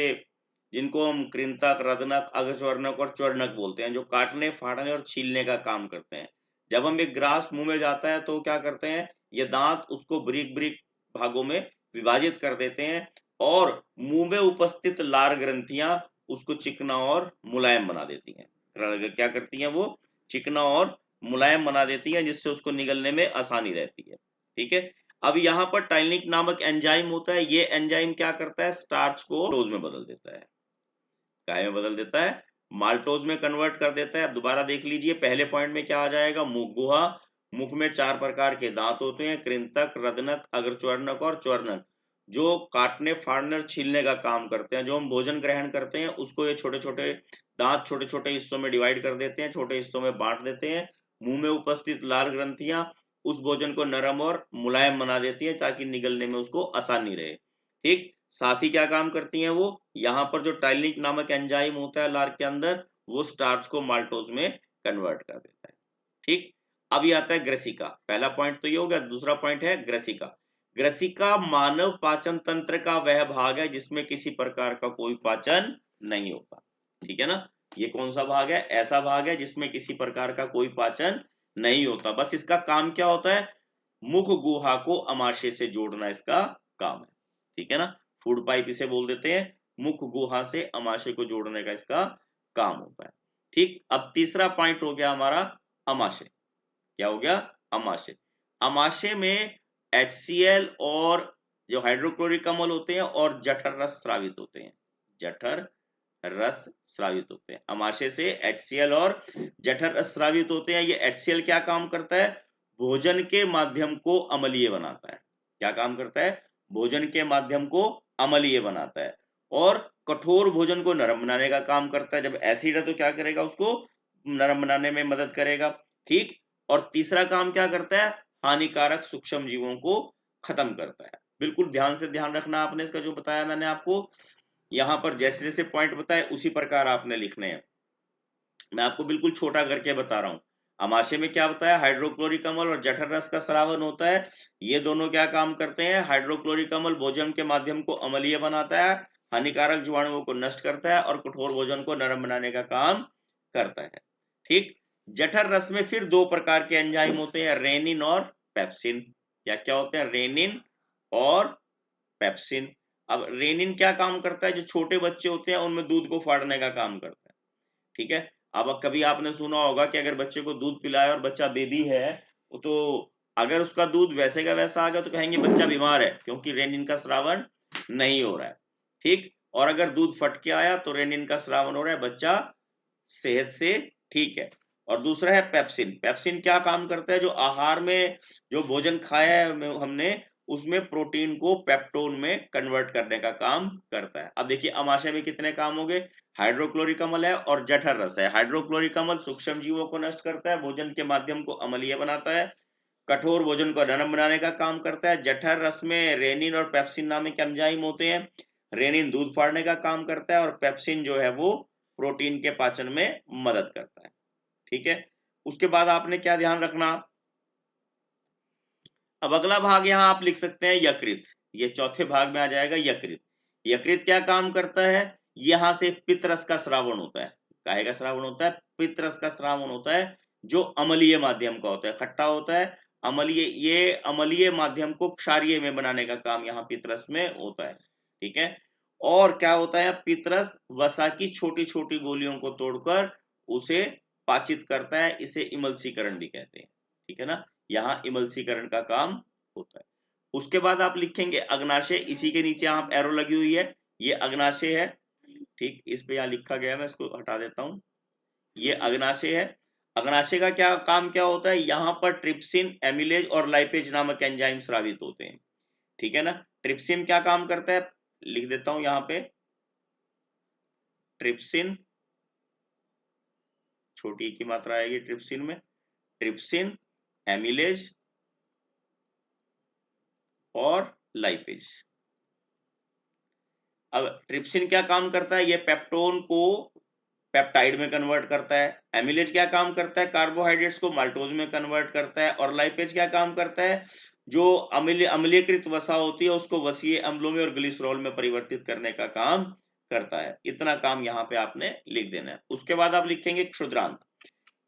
जिनको हम कृंतक, रदनक, अग्रस्वर्णक और च्वर्णक बोलते हैं, जो काटने, फाड़ने और छीलने का काम करते हैं। जब हम एक ग्रास मुंह में जाता है तो क्या करते हैं, ये दांत उसको ब्रीक ब्रीक भागों में विभाजित कर देते हैं और मुंह में उपस्थित लार ग्रंथियां उसको चिकना और मुलायम बना देती हैं। क्या करती हैं, वो चिकना और मुलायम बना देती हैं, जिससे उसको निगलने में आसानी रहती है, ठीक है। अब यहाँ पर टाइलिनिक नामक एंजाइम होता है, ये एंजाइम क्या करता है, स्टार्च को माल्टोज में बदल देता है। काय में बदल देता है, माल्टोज में कन्वर्ट कर देता है। अब दोबारा देख लीजिए, पहले पॉइंट में क्या आ जाएगा, मुख गुहा, मुख में 4 प्रकार के दांत होते हैं, कृंतक, रदनक, अग्रच्वर्णक और च्वर्णक, जो काटने, फाड़ने और छीलने का काम करते हैं। जो हम भोजन ग्रहण करते हैं उसको ये छोटे छोटे दांत छोटे छोटे हिस्सों में डिवाइड कर देते हैं, छोटे हिस्सों में बांट देते हैं। मुंह में उपस्थित लाल ग्रंथियां उस भोजन को नरम और मुलायम बना देती है, ताकि निगलने में उसको आसानी रहे, ठीक। साथ ही क्या काम करती हैं, वो यहाँ पर जो टाइलिनिक नामक एंजाइम होता है लार के अंदर, वो स्टार्च को माल्टोज में कन्वर्ट कर देता है, ठीक। अभी आता है ग्रसिका, पहला पॉइंट तो ये हो गया, दूसरा पॉइंट है ग्रसिका। ग्रसिका मानव पाचन तंत्र का वह भाग है जिसमें किसी प्रकार का कोई पाचन नहीं होता, ठीक है ना। ये कौन सा भाग है, ऐसा भाग है जिसमें किसी प्रकार का कोई पाचन नहीं होता। बस इसका काम क्या होता है, मुख गुहा को अमाशय से जोड़ना इसका काम है, ठीक है ना। फूड पाइप इसे बोल देते हैं, मुख गुहा से अमाशय को जोड़ने का इसका काम होता है, ठीक। अब तीसरा पॉइंट हो गया हमारा अमाशय। क्या हो गया, अमाशय। अमाशय में HCl और जो हाइड्रोक्लोरिक अम्ल होते हैं और जठर रस स्रावित होते हैं, जठर रस स्रावित होते हैं। अमाशय से HCl और जठर रस स्रावित होते हैं। ये HCl क्या काम करता है, भोजन के माध्यम को अम्लीय बनाता है। क्या काम करता है, भोजन के माध्यम को अम्लीय बनाता है और कठोर भोजन को नरम बनाने का काम करता है। जब एसिड है तो क्या करेगा, उसको नरम बनाने में मदद करेगा, ठीक। और तीसरा काम क्या करता है, हानिकारक सूक्ष्म जीवों को खत्म करता है। बिल्कुल ध्यान से ध्यान रखना आपने, इसका जो बताया मैंने आपको, यहां पर जैसे जैसे पॉइंट बताए उसी प्रकार आपने लिखने हैं। मैं आपको बिल्कुल छोटा करके बता रहा हूं। अमाशय में क्या बताया, हाइड्रोक्लोरिक अम्ल और जठर रस का स्रावन होता है। ये दोनों क्या काम करते हैं, हाइड्रोक्लोरिक अम्ल भोजन के माध्यम को अम्लीय बनाता है, हानिकारक जीवाणुओं को नष्ट करता है और कठोर भोजन को नरम बनाने का काम करता है। ठीक। जठर रस में फिर दो प्रकार के एंजाइम होते हैं, रेनिन और पेप्सिन। क्या क्या होते हैं? रेनिन और पेप्सिन। अब रेनिन क्या काम करता है? जो छोटे बच्चे होते हैं उनमें दूध को फाड़ने का काम करता है। ठीक है। अब कभी आपने सुना होगा कि अगर बच्चे को दूध पिलाए और बच्चा बेबी है, तो अगर उसका दूध वैसे का वैसा आ गया तो कहेंगे बच्चा बीमार है, क्योंकि रेनिन का स्रावन नहीं हो रहा है। ठीक। और अगर दूध फट के आया तो रेनिन का स्रावन हो रहा है, बच्चा सेहत से ठीक है। और दूसरा है पेप्सिन। पेप्सिन क्या काम करता है? जो आहार में जो भोजन खाया है हमने, उसमें प्रोटीन को पेप्टोन में कन्वर्ट करने का काम करता है। अब देखिए अमाशय में कितने काम हो गए? हाइड्रोक्लोरिक अम्ल है और जठर रस है। हाइड्रोक्लोरिक अम्ल सूक्ष्म जीवों को नष्ट करता है, भोजन के माध्यम को अम्लीय बनाता है, कठोर भोजन को नरम बनाने का काम करता है। जठर रस में रेनिन और पेप्सिन नामक एंजाइम होते हैं। रेनिन दूध फाड़ने का काम करता है और पेप्सिन जो है वो प्रोटीन के पाचन में मदद करता है। ठीक है। उसके बाद आपने क्या ध्यान रखना, अब अगला भाग यहां आप लिख सकते हैं यकृत। ये चौथे भाग में आ जाएगा यकृत। यकृत क्या काम करता है? यहां से पित्तरस का स्रावण होता है। काहे का स्रावण होता है? पित्तरस का स्रावण होता है, जो अम्लीय माध्यम का होता है, खट्टा होता है, अम्लीय। ये अम्लीय माध्यम को क्षारीय में बनाने का काम यहाँ पित्तरस में होता है। ठीक है। और क्या होता है? पित्तरस वसा की छोटी छोटी गोलियों को तोड़कर उसे पाचित करता है, इसे इमल्सीकरण भी कहते हैं। ठीक है ना, यहाँ इमल्सीकरण का काम होता है। उसके बाद आप लिखेंगे अग्नाशय। इसी के नीचे आप एरो लगी हुई है, ये अग्नाशय है। ठीक, इस पे यहाँ लिखा गया है, मैं इसको हटा देता हूं। ये अग्नाशय है। अग्नाशय का क्या काम क्या होता है? यहाँ पर ट्रिप्सिन, एमिलेज और लाइपेज नामक एंजाइम स्रावित होते हैं। ठीक है ना। ट्रिप्सिन क्या काम करता है? लिख देता हूं यहाँ पे, ट्रिप्सिन, छोटी की मात्रा आएगी ट्रिप्सिन में, ट्रिप्सिन, एमिलेज और लाइपेज। अब ट्रिप्सिन क्या काम करता है? ये पेप्टोन को पेप्टाइड में कन्वर्ट करता है। एमिलेज क्या काम करता है? कार्बोहाइड्रेट्स को माल्टोज में कन्वर्ट करता है। और लाइपेज क्या काम करता है? जो अम्लीयकृत वसा होती है उसको वसीय अम्लों में और ग्लिसरॉल में परिवर्तित करने का काम करता है। इतना काम यहाँ पे आपने लिख देना है। उसके बाद आप लिखेंगे क्षुद्रांत।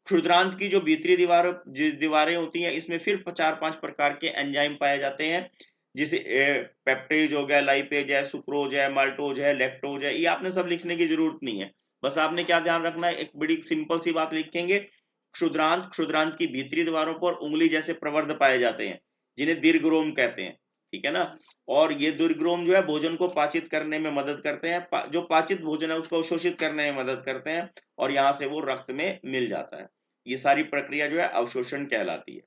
क्षुद्रांत की जो भीतरी दीवारें होती हैं, इसमें फिर 4-5 प्रकार के एंजाइम पाए जाते हैं, जिसे पेप्टेज हो गया, लाइपेज है, सुक्रोज है, माल्टोज है, लैक्टोज है। ये आपने सब लिखने की जरूरत नहीं है। बस आपने क्या ध्यान रखना है, एक बड़ी सिंपल सी बात लिखेंगे, क्षुद्रांत। क्षुद्रांत की भीतरी दीवारों पर उंगली जैसे प्रवर्ध पाए जाते हैं, जिन्हें दीर्घरोम कहते हैं। ठीक है ना। और ये दीर्घरोम जो है भोजन को पाचित करने में मदद करते हैं, जो पाचित भोजन है उसको अवशोषित करने में मदद करते हैं, और यहाँ से वो रक्त में मिल जाता है। ये सारी प्रक्रिया जो है अवशोषण कहलाती है।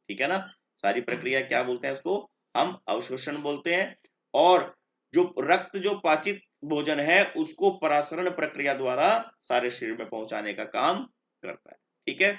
ठीक है ना। सारी प्रक्रिया क्या बोलते हैं? उसको हम अवशोषण बोलते हैं। और जो रक्त, जो पाचित भोजन है, उसको परासरण प्रक्रिया द्वारा सारे शरीर में पहुंचाने का काम करता है। ठीक है।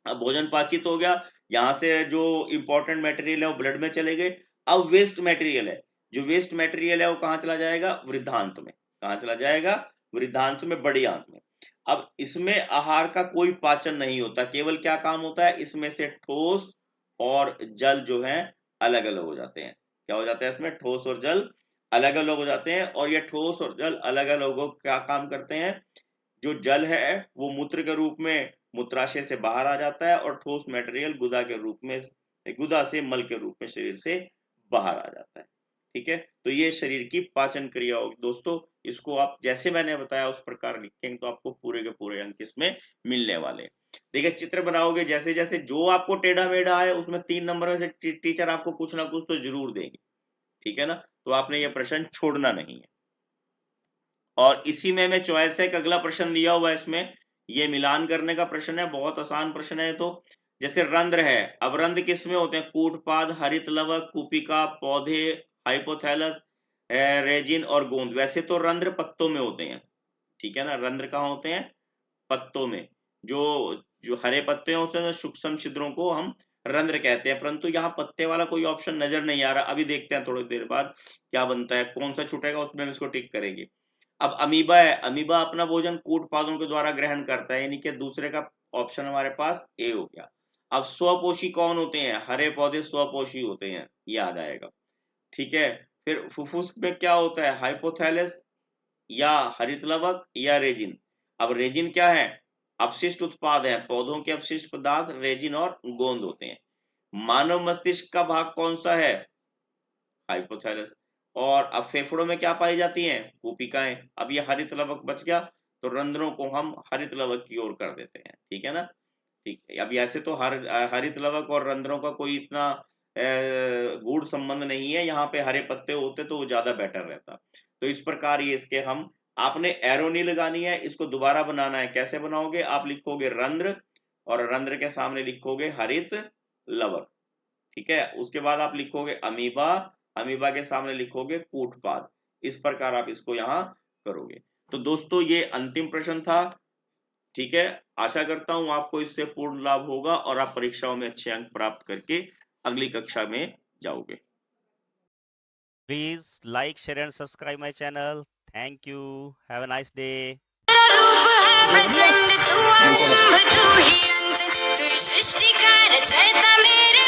अब भोजन पाचित हो गया, यहां से जो इंपॉर्टेंट मटेरियल है वो ब्लड में चले गए। अब वेस्ट मटेरियल है, जो वेस्ट मटेरियल है वो कहां चला जाएगा? वृद्धांत में। कहां चला जाएगा? वृद्धांत में, बड़ी आंत में। अब इसमें आहार का कोई पाचन नहीं होता, केवल क्या काम होता है? इसमें से ठोस और जल जो है अलग अलग हो जाते हैं। क्या हो जाता है? इसमें ठोस और जल अलग अलग हो जाते हैं। और ये ठोस और जल अलग अलग हो क्या काम करते हैं? जो जल है वो मूत्र के रूप में मूत्राशय से बाहर आ जाता है, और ठोस मटेरियल गुदा के रूप में, गुदा से मल के रूप में शरीर से बाहर आ जाता है। ठीक है। तो ये शरीर की पाचन क्रिया होगी दोस्तों। इसको आप जैसे मैंने बताया उस प्रकार लिखेंगे तो आपको पूरे के पूरे अंक इसमें मिलने वाले। देखिए चित्र बनाओगे, जैसे जैसे जो आपको टेढ़ा मेढ़ा है उसमें 3 नंबर में से टीचर आपको कुछ ना कुछ तो जरूर देंगे। ठीक है ना। तो आपने ये प्रश्न छोड़ना नहीं है। और इसी में मैं चॉइस है, एक अगला प्रश्न दिया हुआ है इसमें, ये मिलान करने का प्रश्न है, बहुत आसान प्रश्न है। तो जैसे रंध्र है, अब रंध्र किस में होते हैं? कूटपाद, हरित लवक, कूपिका, पौधे, हाइपोथैलस, रेजिन और गोंद। वैसे तो रंध्र पत्तों में होते हैं। ठीक है ना। रंध्र कहाँ होते हैं? पत्तों में। जो जो हरे पत्ते हैं उसमें सूक्ष्म छिद्रों को हम रंध्र कहते हैं, परंतु यहाँ पत्ते वाला कोई ऑप्शन नजर नहीं आ रहा। अभी देखते हैं थोड़ी देर बाद क्या बनता है, कौन सा छूटेगा उसमें हम इसको टिक करेंगे। अब अमीबा है, अमीबा अपना भोजन कूट पादों के द्वारा ग्रहण करता है, यानी कि दूसरे का ऑप्शन हमारे पास ए हो गया। अब स्वपोषी कौन होते हैं? हरे पौधे स्वपोषी होते हैं, ये आ जाएगा। ठीक है। फिर फुफ्फुस में क्या होता है, हाइपोथैलेस या हरित लवक या रेजिन। अब रेजिन क्या है, अपशिष्ट उत्पाद है, पौधों के अपशिष्ट पदार्थ रेजिन और गोंद होते हैं। मानव मस्तिष्क का भाग कौन सा है, हाइपोथैलेस। और अब फेफड़ों में क्या पाई जाती हैं, कूपिकाएं। अब ये हरित लवक बच गया, तो रंध्रों को हम हरित लवक की ओर कर देते हैं, ठीक है ना। ठीक है, अब ऐसे तो हरित लवक और रंध्रों का कोई इतना गूढ़ संबंध नहीं है, यहाँ पे हरे पत्ते होते तो वो ज्यादा बेटर रहता। तो इस प्रकार ये इसके हम, आपने एरो नहीं लगानी है, इसको दोबारा बनाना है। कैसे बनाओगे, आप लिखोगे रंध्र और रंध्र के सामने लिखोगे हरित लवक, ठीक है। उसके बाद आप लिखोगे अमीबा, अमीबा के सामने लिखोगे कूटपाद। इस प्रकार आप इसको यहाँ करोगे। तो दोस्तों ये अंतिम प्रश्न था, ठीक है। आशा करता हूं आपको इससे पूर्ण लाभ होगा और आप परीक्षाओं में अच्छे अंक प्राप्त करके अगली कक्षा में जाओगे। Please like, share and subscribe my channel. Thank you. Have a nice day. रूप है प्रचंड, तू आरंभ तू ही अंत, तू सृष्टि का रचयिता मेरे